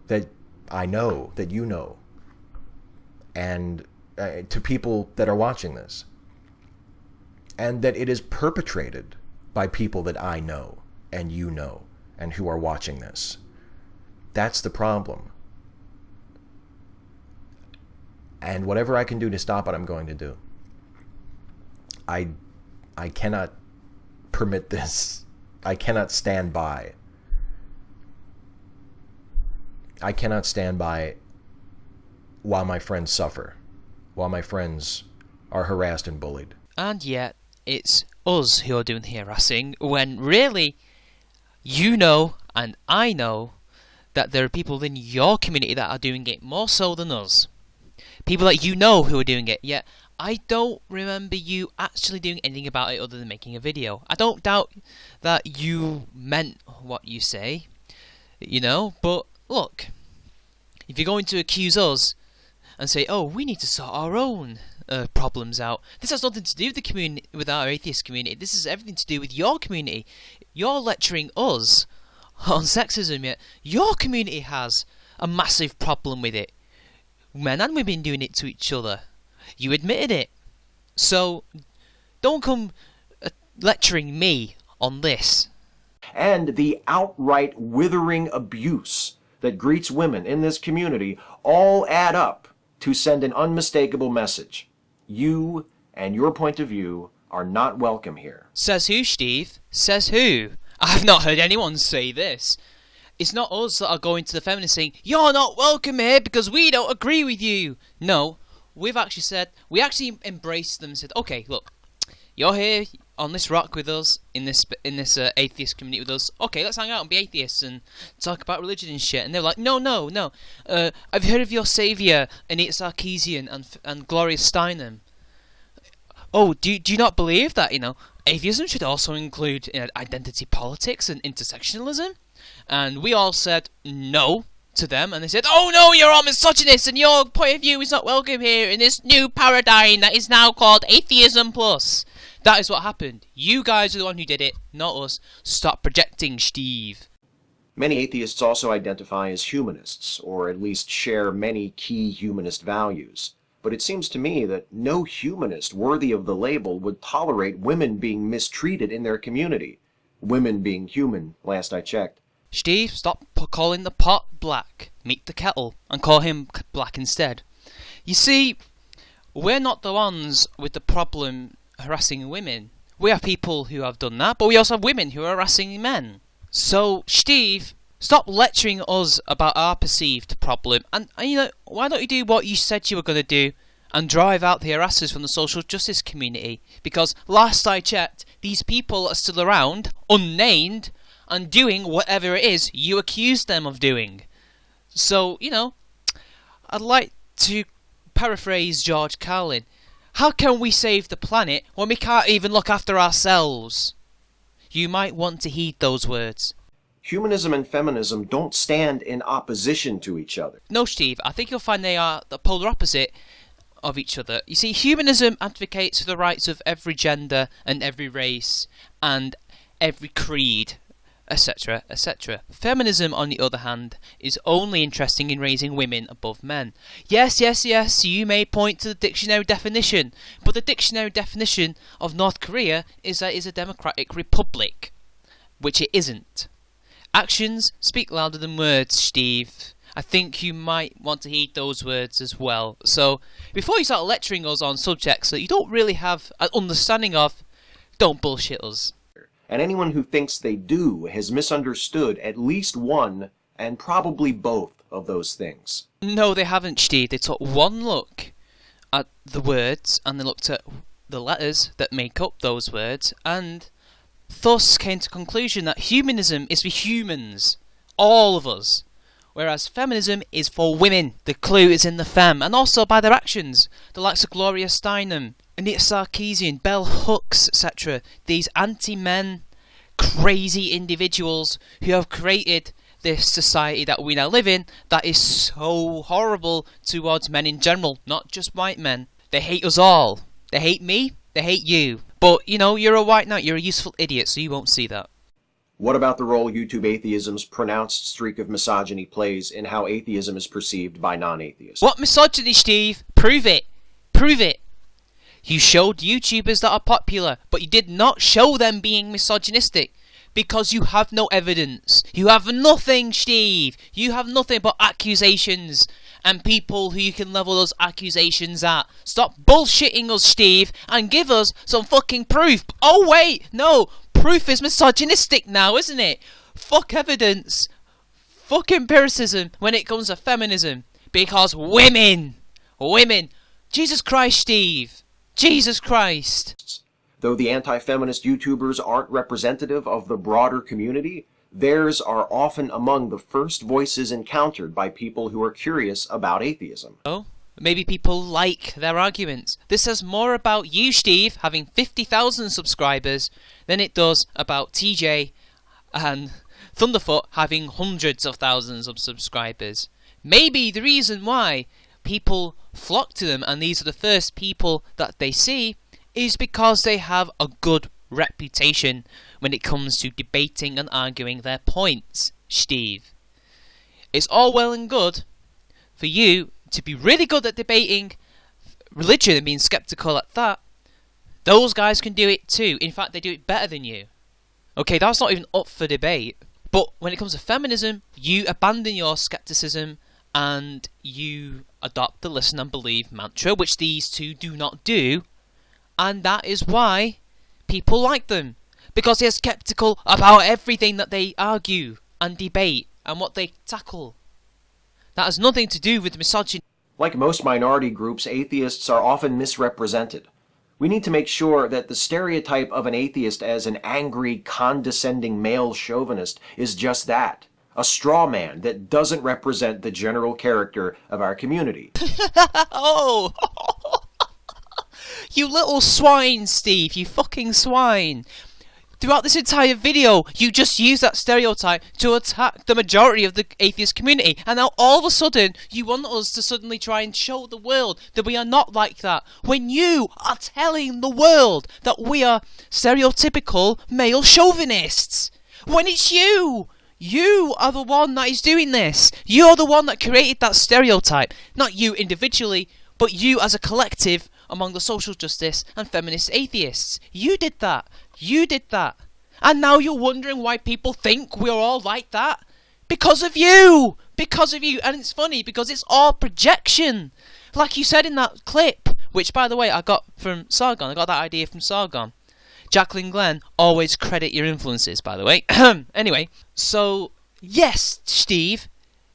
that I know, that you know, and to people that are watching this, and that it is perpetrated by people that I know and you know and who are watching this. That's the problem. And whatever I can do to stop it, I'm going to do. I cannot permit this. I cannot stand by. I cannot stand by while my friends suffer, while my friends are harassed and bullied. And yet, it's us who are doing the harassing, when really, you know and I know that there are people in your community that are doing it more so than us. People that you know who are doing it, yet I don't remember you actually doing anything about it other than making a video. I don't doubt that you meant what you say, but look, if you're going to accuse us and say, oh, we need to sort our own problems out, this has nothing to do with the community, with our atheist community. This has everything to do with your community. You're lecturing us on sexism, yet your community has a massive problem with it. Men and women doing it to each other. You admitted it. So don't come lecturing me on this. And the outright withering abuse that greets women in this community all add up to send an unmistakable message. You and your point of view are not welcome here. Says who, Steve? Says who? I've not heard anyone say this. It's not us that are going to the feminists saying, you're not welcome here because we don't agree with you. No, we actually embraced them and said, okay, look, you're here, on this rock with us, in this atheist community with us. Okay, let's hang out and be atheists and talk about religion and shit. And they're like, no. I've heard of your saviour, Anita Sarkeesian and Gloria Steinem. Oh, do you not believe that, atheism should also include identity politics and intersectionalism? And we all said no to them, and they said, oh no, you're all misogynist, and your point of view is not welcome here in this new paradigm that is now called Atheism Plus. That is what happened. You guys are the one who did it, not us. Stop projecting, Schteve. Many atheists also identify as humanists, or at least share many key humanist values. But it seems to me that no humanist worthy of the label would tolerate women being mistreated in their community. Women being human, last I checked. Schteve, stop calling the pot black. Meet the kettle, and call him black instead. You see, we're not the ones with the problem harassing women. We have people who have done that, but we also have women who are harassing men. So, Schteve, stop lecturing us about our perceived problem, and why don't you do what you said you were going to do, and drive out the harassers from the social justice community? Because last I checked, these people are still around, unnamed, and doing whatever it is you accused them of doing. So, I'd like to paraphrase George Carlin. How can we save the planet when we can't even look after ourselves? You might want to heed those words. Humanism and feminism don't stand in opposition to each other. No, Steve, I think you'll find they are the polar opposite of each other. You see, humanism advocates for the rights of every gender and every race and every creed, etc., etc. Feminism, on the other hand, is only interested in raising women above men. Yes, you may point to the dictionary definition, but the dictionary definition of North Korea is that it is a democratic republic, which it isn't. Actions speak louder than words, Schteve. I think you might want to heed those words as well. So, before you start lecturing us on subjects that you don't really have an understanding of, don't bullshit us. And anyone who thinks they do has misunderstood at least one, and probably both, of those things. No, they haven't, Schteve. They took one look at the words, and they looked at the letters that make up those words, and thus came to the conclusion that humanism is for humans, all of us, whereas feminism is for women. The clue is in the femme, and also by their actions, the likes of Gloria Steinem, Anita Sarkeesian, Bell Hooks, etc. These anti-men, crazy individuals who have created this society that we now live in that is so horrible towards men in general, not just white men. They hate us all. They hate me, they hate you. But, you're a white knight, you're a useful idiot, so you won't see that. What about the role YouTube atheism's pronounced streak of misogyny plays in how atheism is perceived by non-atheists? What misogyny, Schteve? Prove it. Prove it. You showed YouTubers that are popular, but you did not show them being misogynistic. Because you have no evidence. You have nothing, Schteve. You have nothing but accusations. And people who you can level those accusations at. Stop bullshitting us, Schteve, and give us some fucking proof. Oh wait, no. Proof is misogynistic now, isn't it? Fuck evidence. Fuck empiricism when it comes to feminism. Because women. Jesus Christ, Schteve. Jesus Christ. Though the anti-feminist YouTubers aren't representative of the broader community, theirs are often among the first voices encountered by people who are curious about atheism. Oh, maybe people like their arguments. This says more about you, Schteve, having 50,000 subscribers than it does about TJ and Thunderfoot having hundreds of thousands of subscribers. Maybe the reason why people flock to them and these are the first people that they see is because they have a good reputation when it comes to debating and arguing their points, Schteve. It's all well and good for you to be really good at debating religion and being skeptical at that. Those guys can do it too. In fact, they do it better than you. Okay, that's not even up for debate. But when it comes to feminism, you abandon your skepticism and you adopt the listen and believe mantra, which these two do not do. And that is why people like them. Because they're skeptical about everything that they argue and debate and what they tackle. That has nothing to do with misogyny. Like most minority groups, atheists are often misrepresented. We need to make sure that the stereotype of an atheist as an angry, condescending male chauvinist is just that, a straw man that doesn't represent the general character of our community. Oh! You little swine, Steve, you fucking swine. Throughout this entire video, you just used that stereotype to attack the majority of the atheist community. And now all of a sudden, you want us to suddenly try and show the world that we are not like that. When you are telling the world that we are stereotypical male chauvinists. When it's you! You are the one that is doing this. You're the one that created that stereotype. Not you individually, but you as a collective among the social justice and feminist atheists. You did that. You did that. And now you're wondering why people think we're all like that? Because of you! Because of you. And it's funny because it's all projection. Like you said in that clip, which by the way I got from Sargon. I got that idea from Sargon. Jacqueline Glenn, always credit your influences, by the way. Anyway, so yes, Steve,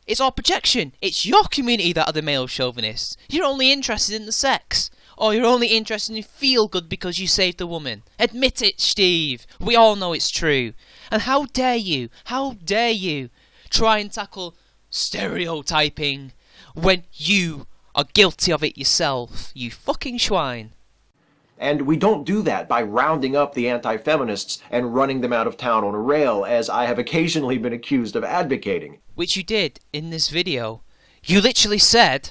it's all projection. It's your community that are the male chauvinists. You're only interested in the sex. Or you're only interested in feel good because you saved a woman. Admit it, Steve. We all know it's true. And how dare you try and tackle stereotyping when you are guilty of it yourself, you fucking swine. And we don't do that by rounding up the anti-feminists and running them out of town on a rail, as I have occasionally been accused of advocating. Which you did in this video. You literally said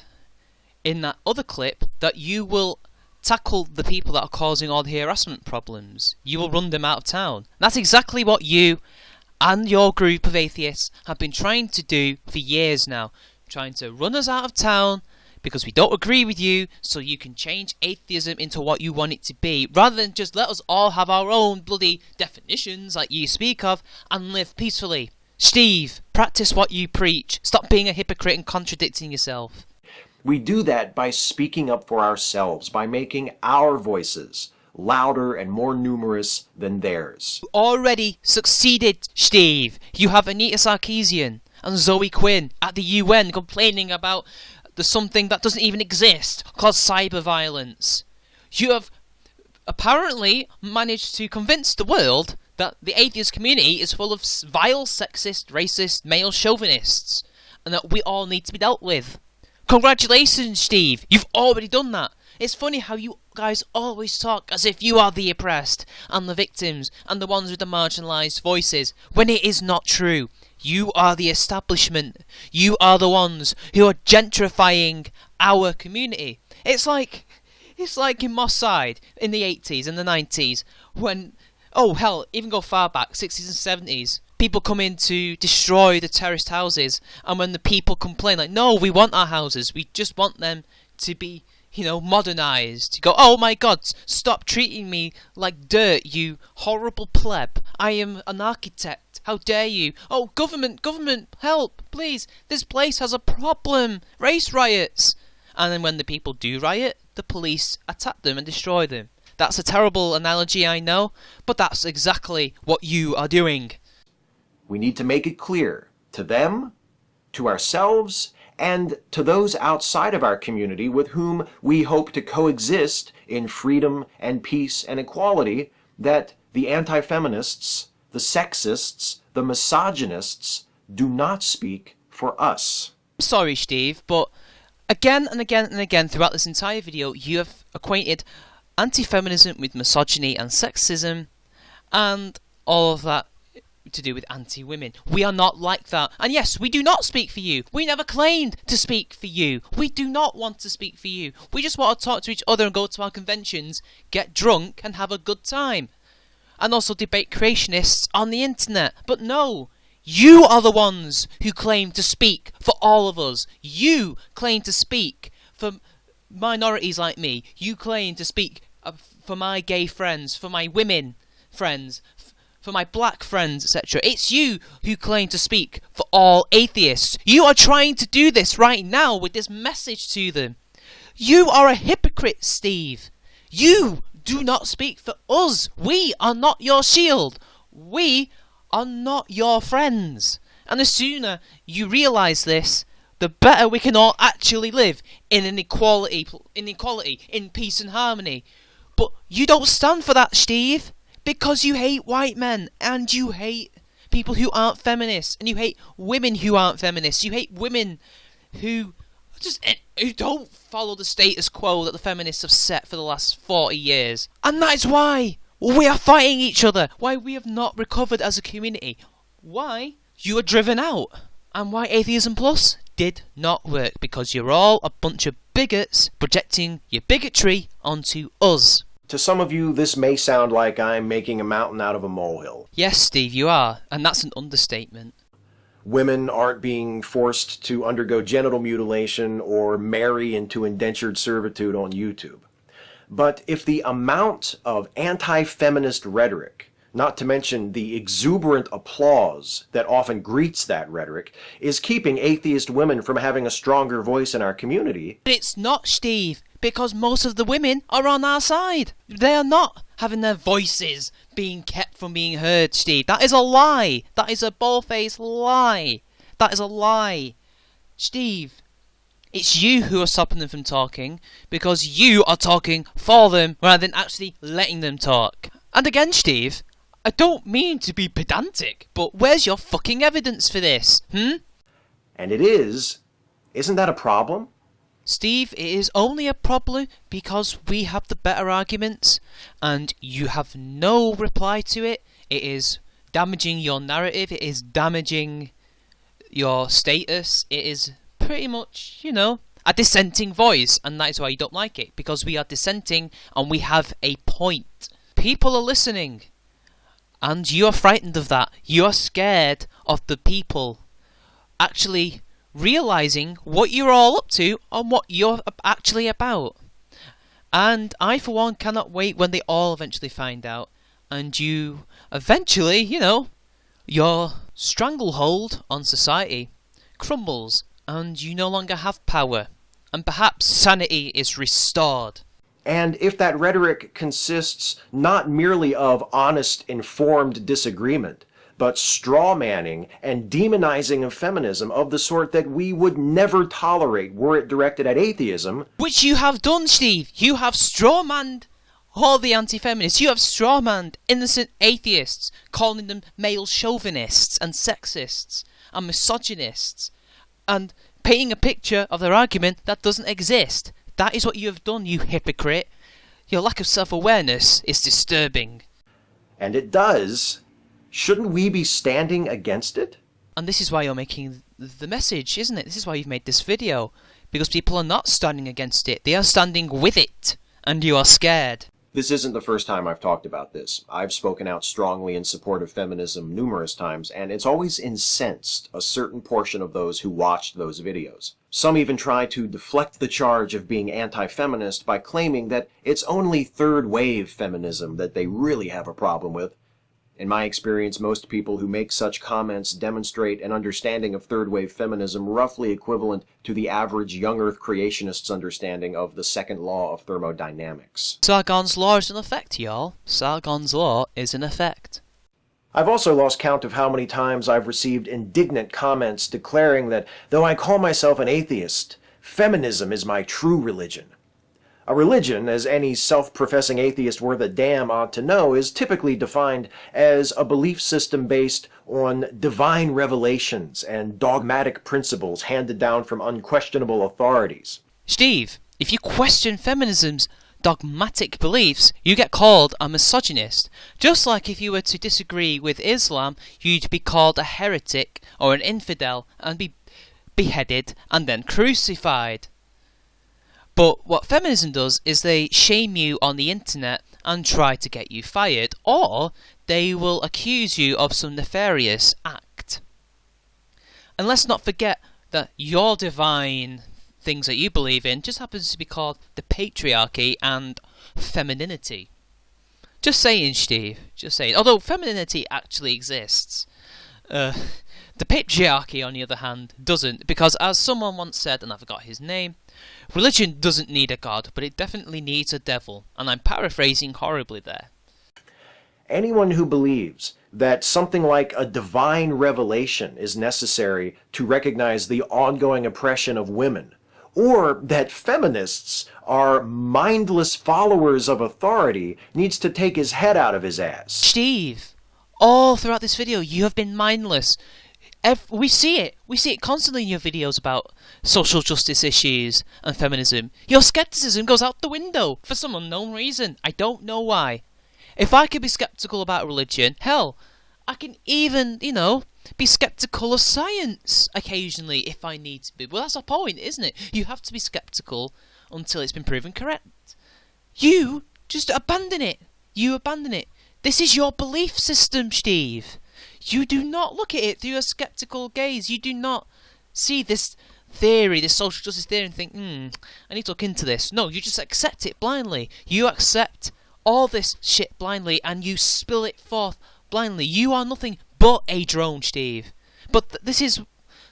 in that other clip that you will tackle the people that are causing all the harassment problems. You will run them out of town. That's exactly what you and your group of atheists have been trying to do for years now. Trying to run us out of town because we don't agree with you, so you can change atheism into what you want it to be, rather than just let us all have our own bloody definitions like you speak of and live peacefully. Steve, practice what you preach. Stop being a hypocrite and contradicting yourself. We do that by speaking up for ourselves, by making our voices louder and more numerous than theirs. You already succeeded, Steve. You have Anita Sarkeesian and Zoe Quinn at the UN complaining about the something that doesn't even exist called cyber violence. You have apparently managed to convince the world that the atheist community is full of vile, sexist, racist, male chauvinists, and that we all need to be dealt with. Congratulations, Steve. You've already done that. It's funny how you guys always talk as if you are the oppressed and the victims and the ones with the marginalised voices, when it is not true. You are the establishment. You are the ones who are gentrifying our community. It's like in Moss Side in the 80s and the 90s when, oh hell, even go far back, 60s and 70s. People come in to destroy the terraced houses, and when the people complain, like, no, we want our houses, we just want them to be, modernised. You go, oh my god, stop treating me like dirt, you horrible pleb. I am an architect. How dare you? Oh, government, help, please. This place has a problem. Race riots. And then when the people do riot, the police attack them and destroy them. That's a terrible analogy, I know, but that's exactly what you are doing. We need to make it clear to them, to ourselves, and to those outside of our community with whom we hope to coexist in freedom and peace and equality, that the anti-feminists, the sexists, the misogynists do not speak for us. Sorry, Steve, but again and again and again throughout this entire video, you have acquainted anti-feminism with misogyny and sexism and all of that to do with anti-women. We are not like that. And yes, we do not speak for you. We never claimed to speak for you. We do not want to speak for you. We just want to talk to each other and go to our conventions, get drunk and have a good time. And also debate creationists on the internet. But no, you are the ones who claim to speak for all of us. You claim to speak for minorities like me. You claim to speak for my gay friends, for my women friends, for my black friends, etc. It's you who claim to speak for all atheists. You are trying to do this right now with this message to them. You are a hypocrite, Steve. You do not speak for us. We are not your shield. We are not your friends. And the sooner you realise this, the better we can all actually live in inequality, in peace and harmony. But you don't stand for that, Schteve, because you hate white men, and you hate people who aren't feminists, and you hate women who aren't feminists. You hate women who don't follow the status quo that the feminists have set for the last 40 years. And that is why we are fighting each other, why we have not recovered as a community, why you are driven out, and why Atheism Plus did not work, because you're all a bunch of bigots projecting your bigotry onto us. To some of you, this may sound like I'm making a mountain out of a molehill. Yes, Steve, you are, and that's an understatement. Women aren't being forced to undergo genital mutilation or marry into indentured servitude on YouTube. But if the amount of anti-feminist rhetoric, not to mention the exuberant applause that often greets that rhetoric, is keeping atheist women from having a stronger voice in our community... But it's not, Steve, because most of the women are on our side. They are not having their voices being kept from being heard, Steve. That is a lie. That is a bald-faced lie. That is a lie. Steve, it's you who are stopping them from talking, because you are talking for them rather than actually letting them talk. And again, Steve, I don't mean to be pedantic, but where's your fucking evidence for this, And it is. Isn't that a problem? Steve, it is only a problem because we have the better arguments, and you have no reply to it. It is damaging your narrative, it is damaging your status, it is pretty much, a dissenting voice, and that is why you don't like it, because we are dissenting and we have a point. People are listening. And you are frightened of that. You are scared of the people actually realising what you're all up to and what you're actually about. And I, for one, cannot wait when they all eventually find out. And you eventually, your stranglehold on society crumbles and you no longer have power. And perhaps sanity is restored. And if that rhetoric consists not merely of honest, informed disagreement, but straw-manning and demonizing of feminism of the sort that we would never tolerate were it directed at atheism... Which you have done, Steve! You have straw-manned all the anti-feminists. You have straw-manned innocent atheists, calling them male chauvinists and sexists and misogynists, and painting a picture of their argument that doesn't exist. That is what you have done, you hypocrite. Your lack of self-awareness is disturbing. And it does. Shouldn't we be standing against it? And this is why you're making the message, isn't it? This is why you've made this video. Because people are not standing against it. They are standing with it. And you are scared. This isn't the first time I've talked about this. I've spoken out strongly in support of feminism numerous times, and it's always incensed a certain portion of those who watched those videos. Some even try to deflect the charge of being anti-feminist by claiming that it's only third-wave feminism that they really have a problem with. In my experience, most people who make such comments demonstrate an understanding of third-wave feminism roughly equivalent to the average young Earth creationist's understanding of the second law of thermodynamics. Sargon's law is in effect, y'all. Sargon's law is in effect. I've also lost count of how many times I've received indignant comments declaring that, though I call myself an atheist, feminism is my true religion. A religion, as any self-professing atheist worth a damn ought to know, is typically defined as a belief system based on divine revelations and dogmatic principles handed down from unquestionable authorities. Steve, if you question feminism's dogmatic beliefs, you get called a misogynist. Just like if you were to disagree with Islam, you'd be called a heretic or an infidel and be beheaded and then crucified. But what feminism does is they shame you on the internet and try to get you fired, or they will accuse you of some nefarious act. And let's not forget that your divine things that you believe in just happens to be called the patriarchy and femininity. Just saying, Steve, just saying. Although femininity actually exists. The patriarchy, on the other hand, doesn't, because as someone once said, and I forgot his name, religion doesn't need a god, but it definitely needs a devil, and I'm paraphrasing horribly there. Anyone who believes that something like a divine revelation is necessary to recognize the ongoing oppression of women, or that feminists are mindless followers of authority needs to take his head out of his ass. Schteve, all throughout this video, you have been mindless. We see it. We see it constantly in your videos about social justice issues and feminism. Your skepticism goes out the window for some unknown reason. I don't know why. If I could be skeptical about religion, hell, I can even, be skeptical of science occasionally if I need to be. Well, that's the point, isn't it? You have to be skeptical until it's been proven correct. You just abandon it. You abandon it. This is your belief system, Schteve. You do not look at it through a skeptical gaze. You do not see this theory, this social justice theory, and think, I need to look into this. No, you just accept it blindly. You accept all this shit blindly, and you spill it forth blindly. You are nothing but a drone, Schteve. But this is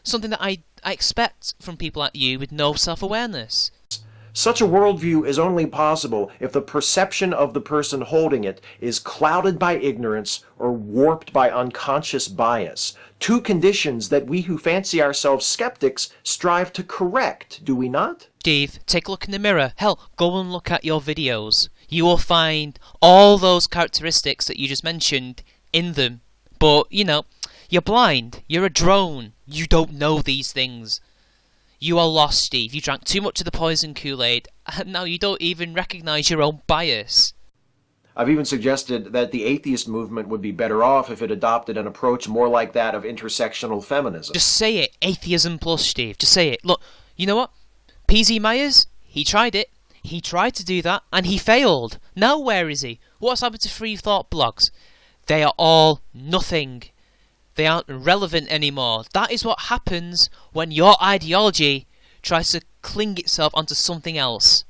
something that I expect from people like you with no self-awareness. Such a worldview is only possible if the perception of the person holding it is clouded by ignorance or warped by unconscious bias. Two conditions that we who fancy ourselves skeptics strive to correct, do we not? Schteve, take a look in the mirror. Hell, go and look at your videos. You will find all those characteristics that you just mentioned in them. But, you're blind. You're a drone. You don't know these things. You are lost, Schteve. You drank too much of the poison Kool-Aid, and now you don't even recognize your own bias. I've even suggested that the atheist movement would be better off if it adopted an approach more like that of intersectional feminism. Just say it. Atheism plus, Schteve. Just say it. Look, you know what? PZ Myers, he tried it. He tried to do that, and he failed. Now where is he? What's happened to free thought blogs? They are all nothing. They aren't relevant anymore. That is what happens when your ideology tries to cling itself onto something else.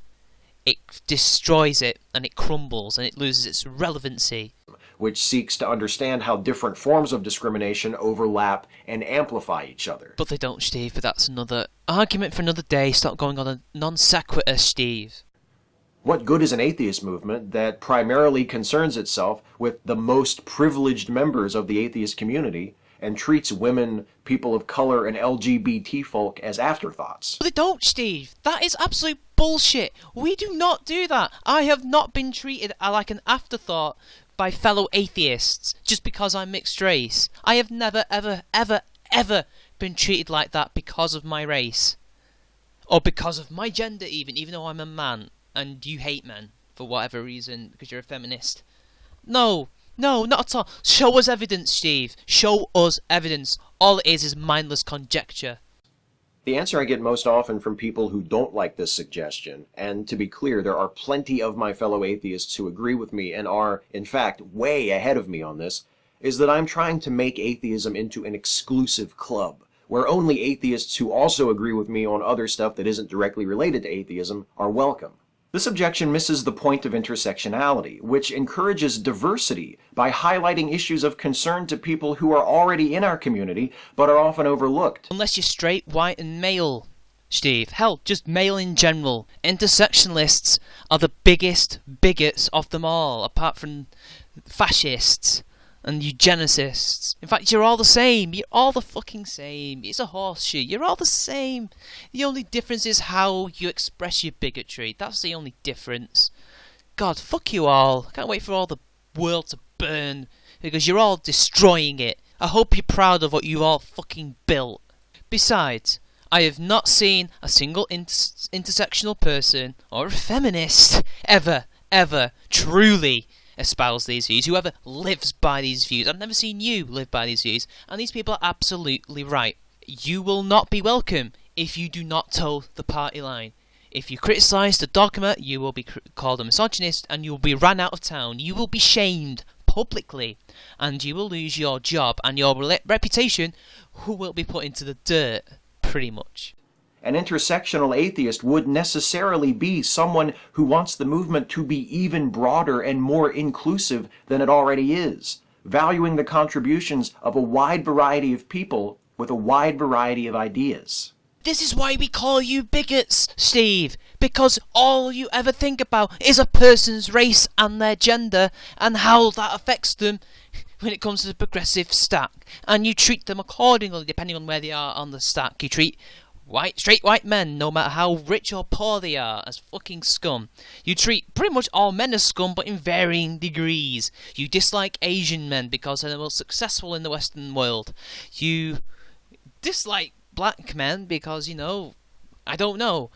It destroys it, and it crumbles, and it loses its relevancy. Which seeks to understand how different forms of discrimination overlap and amplify each other. But they don't, Schteve, but that's another argument for another day. Stop going on a non-sequitur, Schteve. What good is an atheist movement that primarily concerns itself with the most privileged members of the atheist community and treats women, people of color, and LGBT folk as afterthoughts? But they don't, Schteve. That is absolute bullshit. We do not do that. I have not been treated like an afterthought by fellow atheists just because I'm mixed race. I have never, ever, ever, ever been treated like that because of my race. Or because of my gender even though I'm a man. And you hate men, for whatever reason, because you're a feminist. No, not at all. Show us evidence, Schteve. Show us evidence. All it is mindless conjecture. The answer I get most often from people who don't like this suggestion, and to be clear, there are plenty of my fellow atheists who agree with me and are, in fact, way ahead of me on this, is that I'm trying to make atheism into an exclusive club, where only atheists who also agree with me on other stuff that isn't directly related to atheism are welcome. This objection misses the point of intersectionality, which encourages diversity by highlighting issues of concern to people who are already in our community but are often overlooked. Unless you're straight, white, and male, Schteve. Hell, just male in general. Intersectionalists are the biggest bigots of them all, apart from fascists and eugenicists. In fact, you're all the same. You're all the fucking same. It's a horseshoe. You're all the same. The only difference is how you express your bigotry. That's the only difference. God, fuck you all. I can't wait for all the world to burn because you're all destroying it. I hope you're proud of what you all fucking built. Besides, I have not seen a single intersectional person or a feminist ever truly espouse these views, whoever lives by these views. I've never seen you live by these views, and these people are absolutely right. You will not be welcome if you do not toe the party line. If you criticise the dogma, you will be called a misogynist, and you will be run out of town. You will be shamed publicly, and you will lose your job, and your reputation will be put into the dirt, pretty much. An intersectional atheist would necessarily be someone who wants the movement to be even broader and more inclusive than it already is, valuing the contributions of a wide variety of people with a wide variety of ideas. This is why we call you bigots, Schteve, because all you ever think about is a person's race and their gender and how that affects them when it comes to the progressive stack, and you treat them accordingly depending on where they are on the stack. You treat straight white men, no matter how rich or poor they are, as fucking scum. You treat pretty much all men as scum, but in varying degrees. You dislike Asian men because they're the most successful in the Western world. You dislike black men because, I don't know,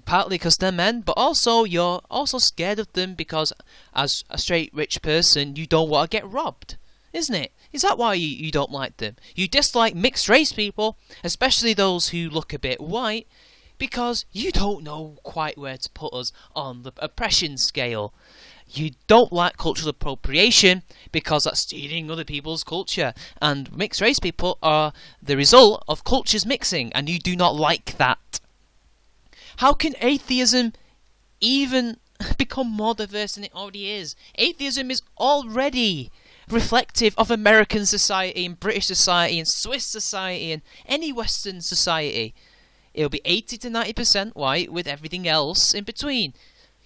partly because they're men, but also you're also scared of them because as a straight rich person, you don't want to get robbed, isn't it? Is that why you don't like them? You dislike mixed race people, especially those who look a bit white, because you don't know quite where to put us on the oppression scale. You don't like cultural appropriation because that's stealing other people's culture, and mixed race people are the result of cultures mixing, and you do not like that. How can atheism even become more diverse than it already is? Atheism is already reflective of American society and British society and Swiss society and any Western society. It'll be 80 to 90% white with everything else in between.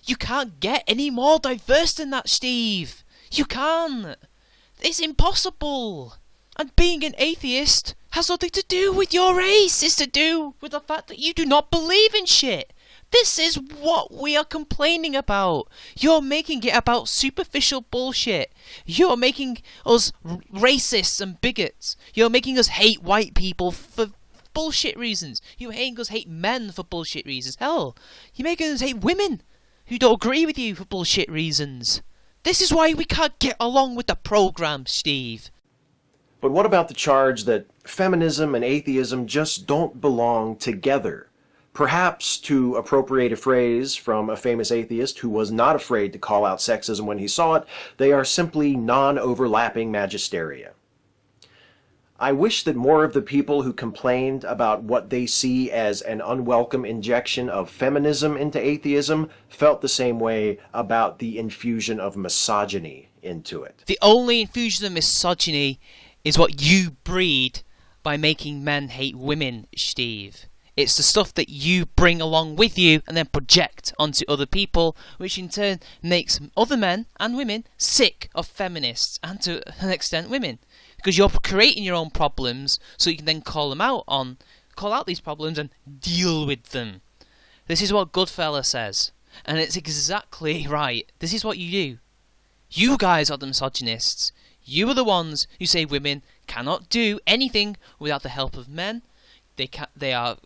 You can't get any more diverse than that, Steve. You can't. It's impossible. And being an atheist has nothing to do with your race. It's to do with the fact that you do not believe in shit. This is what we are complaining about. You're making it about superficial bullshit. You're making us racists and bigots. You're making us hate white people for bullshit reasons. You're making us hate men for bullshit reasons. Hell, you're making us hate women who don't agree with you for bullshit reasons. This is why we can't get along with the program, Steve. But what about the charge that feminism and atheism just don't belong together? Perhaps, to appropriate a phrase from a famous atheist who was not afraid to call out sexism when he saw it, they are simply non-overlapping magisteria. I wish that more of the people who complained about what they see as an unwelcome injection of feminism into atheism felt the same way about the infusion of misogyny into it. The only infusion of misogyny is what you breed by making men hate women, Steve. It's the stuff that you bring along with you and then project onto other people, which in turn makes other men and women sick of feminists, and to an extent women. Because you're creating your own problems so you can then call out these problems and deal with them. This is what Goodfella says. And it's exactly right. This is what you do. You guys are the misogynists. You are the ones who say women cannot do anything without the help of men. They are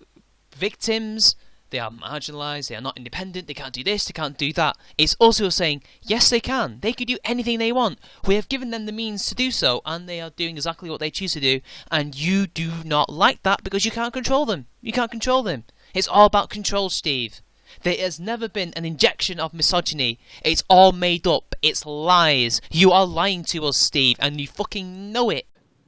victims, they are marginalised, they are not independent, they can't do this, they can't do that. It's also saying, yes they can, they can do anything they want. We have given them the means to do so, and they are doing exactly what they choose to do, and you do not like that because you can't control them. You can't control them. It's all about control, Steve. There has never been an injection of misogyny. It's all made up. It's lies. You are lying to us, Steve, and you fucking know it.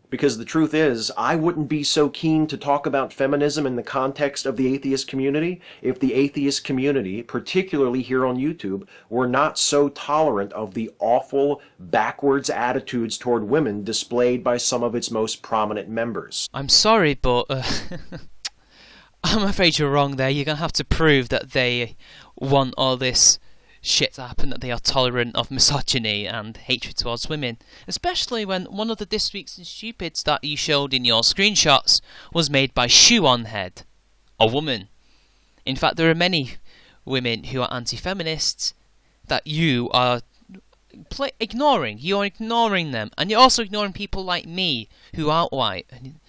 Because the truth is, I wouldn't be so keen to talk about feminism in the context of the atheist community if the atheist community, particularly here on YouTube, were not so tolerant of the awful, backwards attitudes toward women displayed by some of its most prominent members. I'm sorry, but I'm afraid you're wrong there. You're going to have to prove that they want all this shit to happen, that they are tolerant of misogyny and hatred towards women, especially when one of the This Weeks in Stupids that you showed in your screenshots was made by Shoe on Head, a woman. In fact, there are many women who are anti-feminists that you are ignoring. You are ignoring them, and you're also ignoring people like me who aren't white and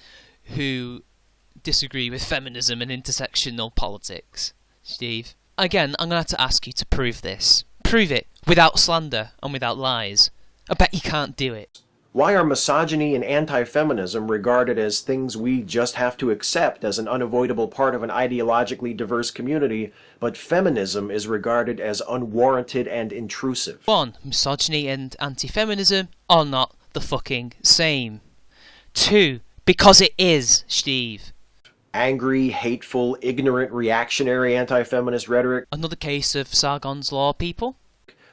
who disagree with feminism and intersectional politics. Steve, again, I'm going to have to ask you to prove this. Prove it without slander and without lies. I bet you can't do it. Why are misogyny and anti-feminism regarded as things we just have to accept as an unavoidable part of an ideologically diverse community, but feminism is regarded as unwarranted and intrusive? 1. Misogyny and anti-feminism are not the fucking same. 2. Because it is, Steve. Angry, hateful, ignorant, reactionary anti-feminist rhetoric. Another case of Sargon's Law, people.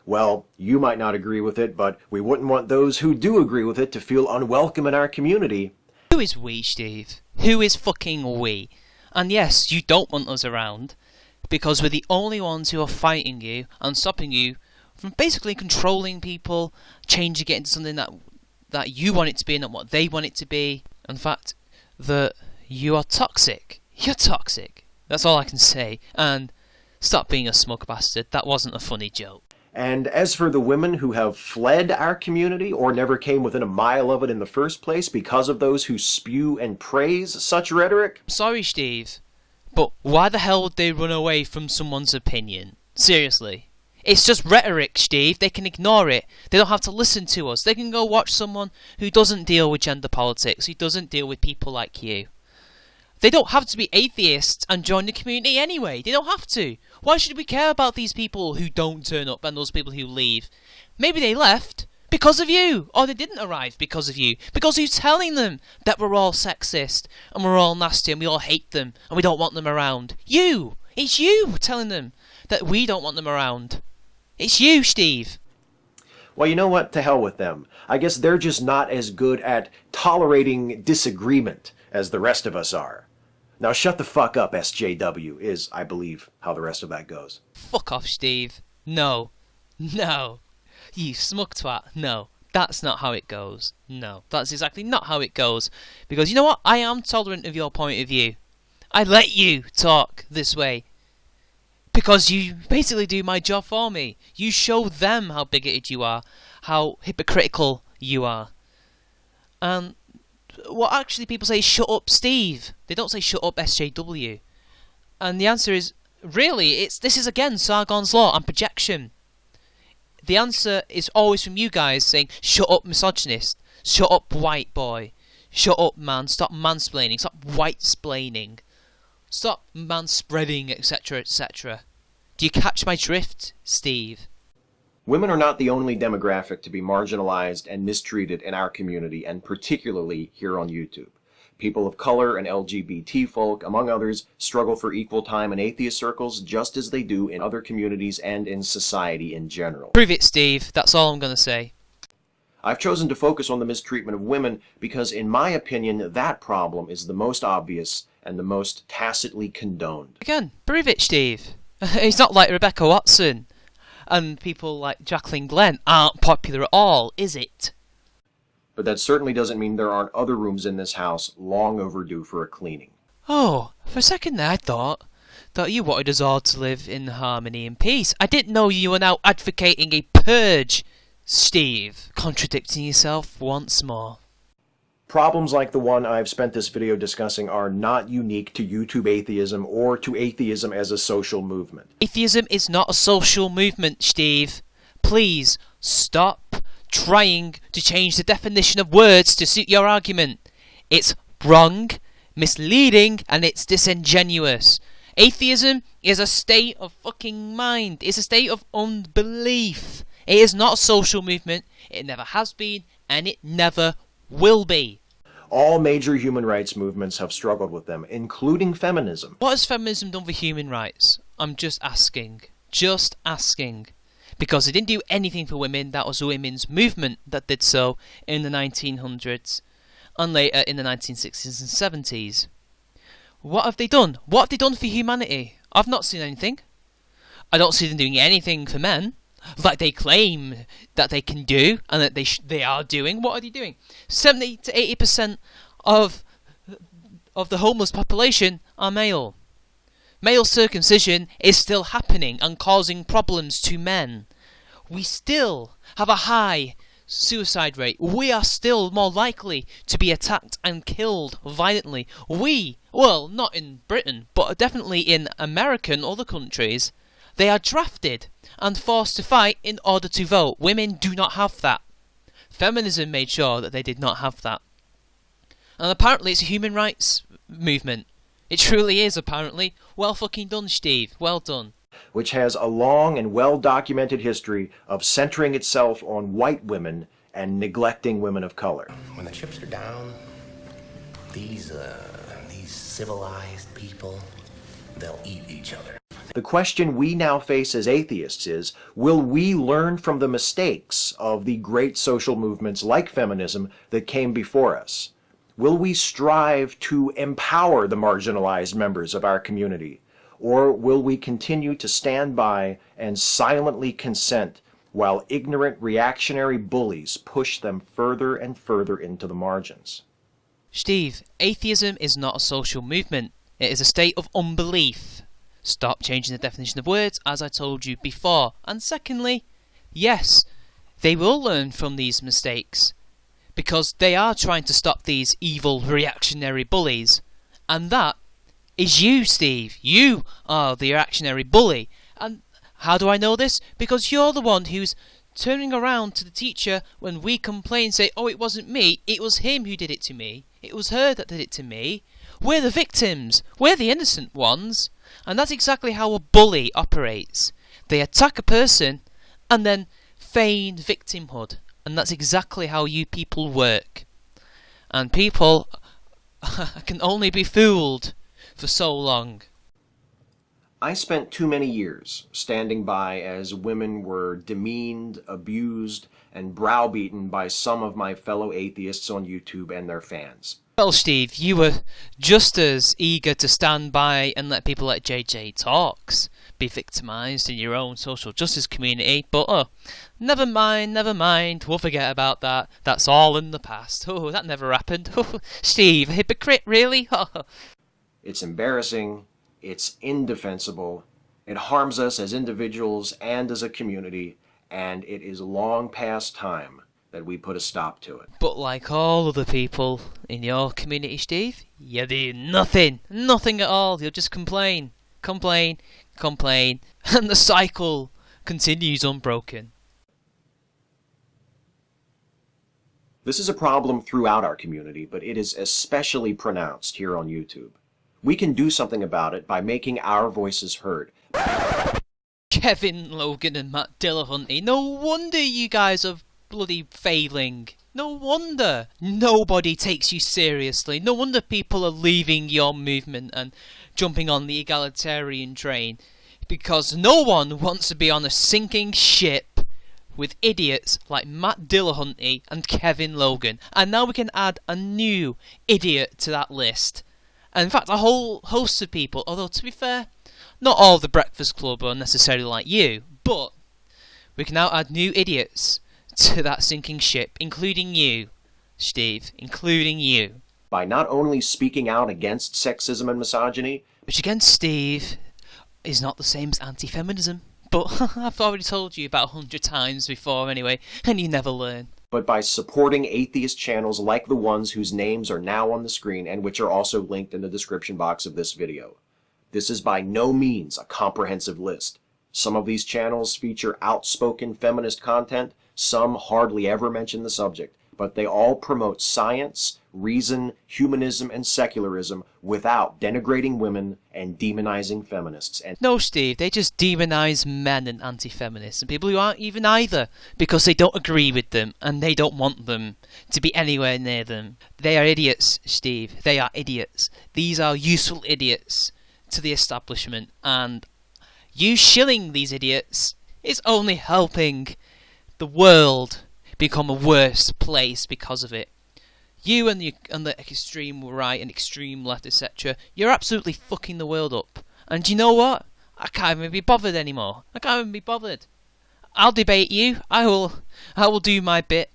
Well, you might not agree with it, but we wouldn't want those who do agree with it to feel unwelcome in our community. Who is we, Steve? Who is fucking we? And yes, you don't want us around, because we're the only ones who are fighting you and stopping you from basically controlling people, changing it into something that you want it to be and not what they want it to be. In fact, you are toxic. You're toxic. That's all I can say. And stop being a smug bastard. That wasn't a funny joke. And as for the women who have fled our community or never came within a mile of it in the first place because of those who spew and praise such rhetoric? Sorry, Steve, but why the hell would they run away from someone's opinion? Seriously. It's just rhetoric, Steve. They can ignore it. They don't have to listen to us. They can go watch someone who doesn't deal with gender politics, who doesn't deal with people like you. They don't have to be atheists and join the community anyway. They don't have to. Why should we care about these people who don't turn up and those people who leave? Maybe they left because of you, or they didn't arrive because of you. Because who's telling them that we're all sexist and we're all nasty and we all hate them and we don't want them around? You! It's you telling them that we don't want them around. It's you, Steve. Well, you know what? To hell with them. I guess they're just not as good at tolerating disagreement as the rest of us are. Now shut the fuck up, SJW, is, I believe, how the rest of that goes. Fuck off, Steve. No. No. You smug twat. No. That's not how it goes. No. That's exactly not how it goes. Because you know what? I am tolerant of your point of view. I let you talk this way. Because you basically do my job for me. You show them how bigoted you are, how hypocritical you are. And what actually people say is shut up, Steve. They don't say shut up, SJW. And the answer is, really, this is again Sargon's Law and projection. The answer is always from you guys saying, shut up, misogynist. Shut up, white boy. Shut up, man. Stop mansplaining. Stop white-splaining. Stop manspreading, etc., etc. Do you catch my drift, Steve? Women are not the only demographic to be marginalized and mistreated in our community, and particularly here on YouTube. People of color and LGBT folk, among others, struggle for equal time in atheist circles just as they do in other communities and in society in general. Prove it, Steve. That's all I'm going to say. I've chosen to focus on the mistreatment of women because, in my opinion, that problem is the most obvious and the most tacitly condoned. Again, prove it, Steve. It's not like Rebecca Watson and people like Jacqueline Glenn aren't popular at all, is it? But that certainly doesn't mean there aren't other rooms in this house long overdue for a cleaning. Oh, for a second there I thought you wanted us all to live in harmony and peace. I didn't know you were now advocating a purge, Steve. Contradicting yourself once more. Problems like the one I've spent this video discussing are not unique to YouTube atheism or to atheism as a social movement. Atheism is not a social movement, Steve. Please stop trying to change the definition of words to suit your argument. It's wrong, misleading, and it's disingenuous. Atheism is a state of fucking mind. It's a state of unbelief. It is not a social movement. It never has been, and it never will be. All major human rights movements have struggled with them, including feminism. What has feminism done for human rights? I'm just asking. Just asking. Because it didn't do anything for women. That was the women's movement that did so in the 1900s and later in the 1960s and 70s. What have they done? What have they done for humanity? I've not seen anything. I don't see them doing anything for men, like they claim that they can do and that they are doing. What are they doing? 70 to 80% of the homeless population are male. Male circumcision is still happening and causing problems to men. We still have a high suicide rate. We are still more likely to be attacked and killed violently. Well, not in Britain, but definitely in America and other countries, they are drafted and forced to fight in order to vote. Women do not have that. Feminism made sure that they did not have that. And apparently it's a human rights movement. It truly is, apparently. Well fucking done, Steve. Well done. Which has a long and well-documented history of centering itself on white women and neglecting women of color. When the chips are down, these civilized people, they'll eat each other. The question we now face as atheists is, will we learn from the mistakes of the great social movements like feminism that came before us? Will we strive to empower the marginalized members of our community? Or will we continue to stand by and silently consent while ignorant reactionary bullies push them further and further into the margins? Steve, atheism is not a social movement. It is a state of unbelief. Stop changing the definition of words, as I told you before. And secondly, yes, they will learn from these mistakes, because they are trying to stop these evil reactionary bullies. And that is you, Steve. You are the reactionary bully. And how do I know this? Because you're the one who's turning around to the teacher when we complain, say, oh, it wasn't me, it was him who did it to me, it was her that did it to me. We're the victims, we're the innocent ones. And that's exactly how a bully operates. They attack a person and then feign victimhood. And that's exactly how you people work. And people can only be fooled for so long. I spent too many years standing by as women were demeaned, abused, and browbeaten by some of my fellow atheists on YouTube and their fans. Well, Steve, you were just as eager to stand by and let people like JJ Talks be victimised in your own social justice community, but never mind, we'll forget about that. That's all in the past. Oh, that never happened. Oh, Steve, a hypocrite, really? It's embarrassing. It's indefensible. It harms us as individuals and as a community, and it is long past time that we put a stop to it. But like all other people in your community, Steve, you do nothing at all. You'll just complain, and the cycle continues unbroken. This is a problem throughout our community, but it is especially pronounced here on YouTube. We can do something about it by making our voices heard. Kevin Logan and Matt Dillahunty, no wonder you guys are bloody failing. No wonder nobody takes you seriously. No wonder people are leaving your movement and jumping on the egalitarian train. Because no one wants to be on a sinking ship with idiots like Matt Dillahunty and Kevin Logan. And now we can add a new idiot to that list. And in fact, a whole host of people, although to be fair, not all of the Breakfast Club are necessarily like you, but we can now add new idiots to that sinking ship, including you, Steve, including you. By not only speaking out against sexism and misogyny, which against Steve is not the same as anti-feminism, but I've already told you about 100 times before anyway, and you never learn. But by supporting atheist channels like the ones whose names are now on the screen and which are also linked in the description box of this video. This is by no means a comprehensive list. Some of these channels feature outspoken feminist content, some hardly ever mention the subject, but they all promote science, reason, humanism, and secularism without denigrating women and demonizing feminists. And no, Steve, they just demonize men and anti-feminists and people who aren't even either, because they don't agree with them and they don't want them to be anywhere near them. They are idiots, Steve. They are idiots. These are useful idiots to the establishment, and you shilling these idiots is only helping the world become a worse place because of it. You and the extreme right and extreme left, etc., you're absolutely fucking the world up. And you know what? I can't even be bothered anymore. I can't even be bothered. I'll debate you. I will do my bit.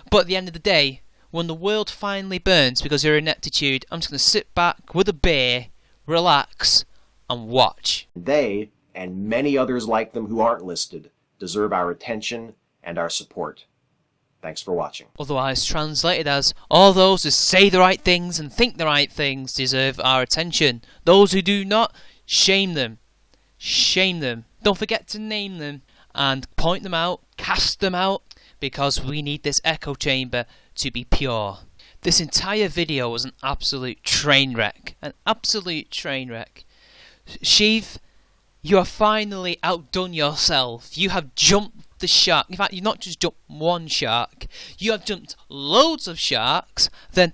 But at the end of the day, when the world finally burns because of your ineptitude, I'm just going to sit back with a beer, relax, and watch. They, and many others like them who aren't listed, deserve our attention and our support. Thanks for watching. Otherwise translated as, all those who say the right things and think the right things deserve our attention. Those who do not, shame them. Shame them. Don't forget to name them and point them out, cast them out, because we need this echo chamber to be pure. This entire video was an absolute train wreck. An absolute train wreck. Shiv, you have finally outdone yourself. You have jumped the shark. In fact, you've not just jumped one shark, you have jumped loads of sharks, then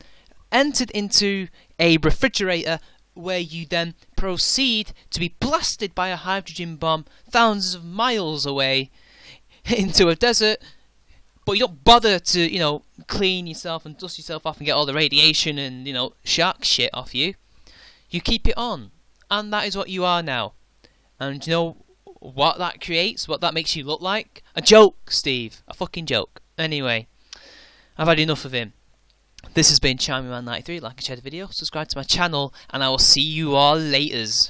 entered into a refrigerator where you then proceed to be blasted by a hydrogen bomb thousands of miles away into a desert, but you don't bother to, clean yourself and dust yourself off and get all the radiation and, shark shit off you. You keep it on, and that is what you are now. And you know what that creates, what that makes you look like? A joke, Steve. A fucking joke. Anyway, I've had enough of him. This has been Charming Man 93. Like and share the video, subscribe to my channel, and I will see you all laters.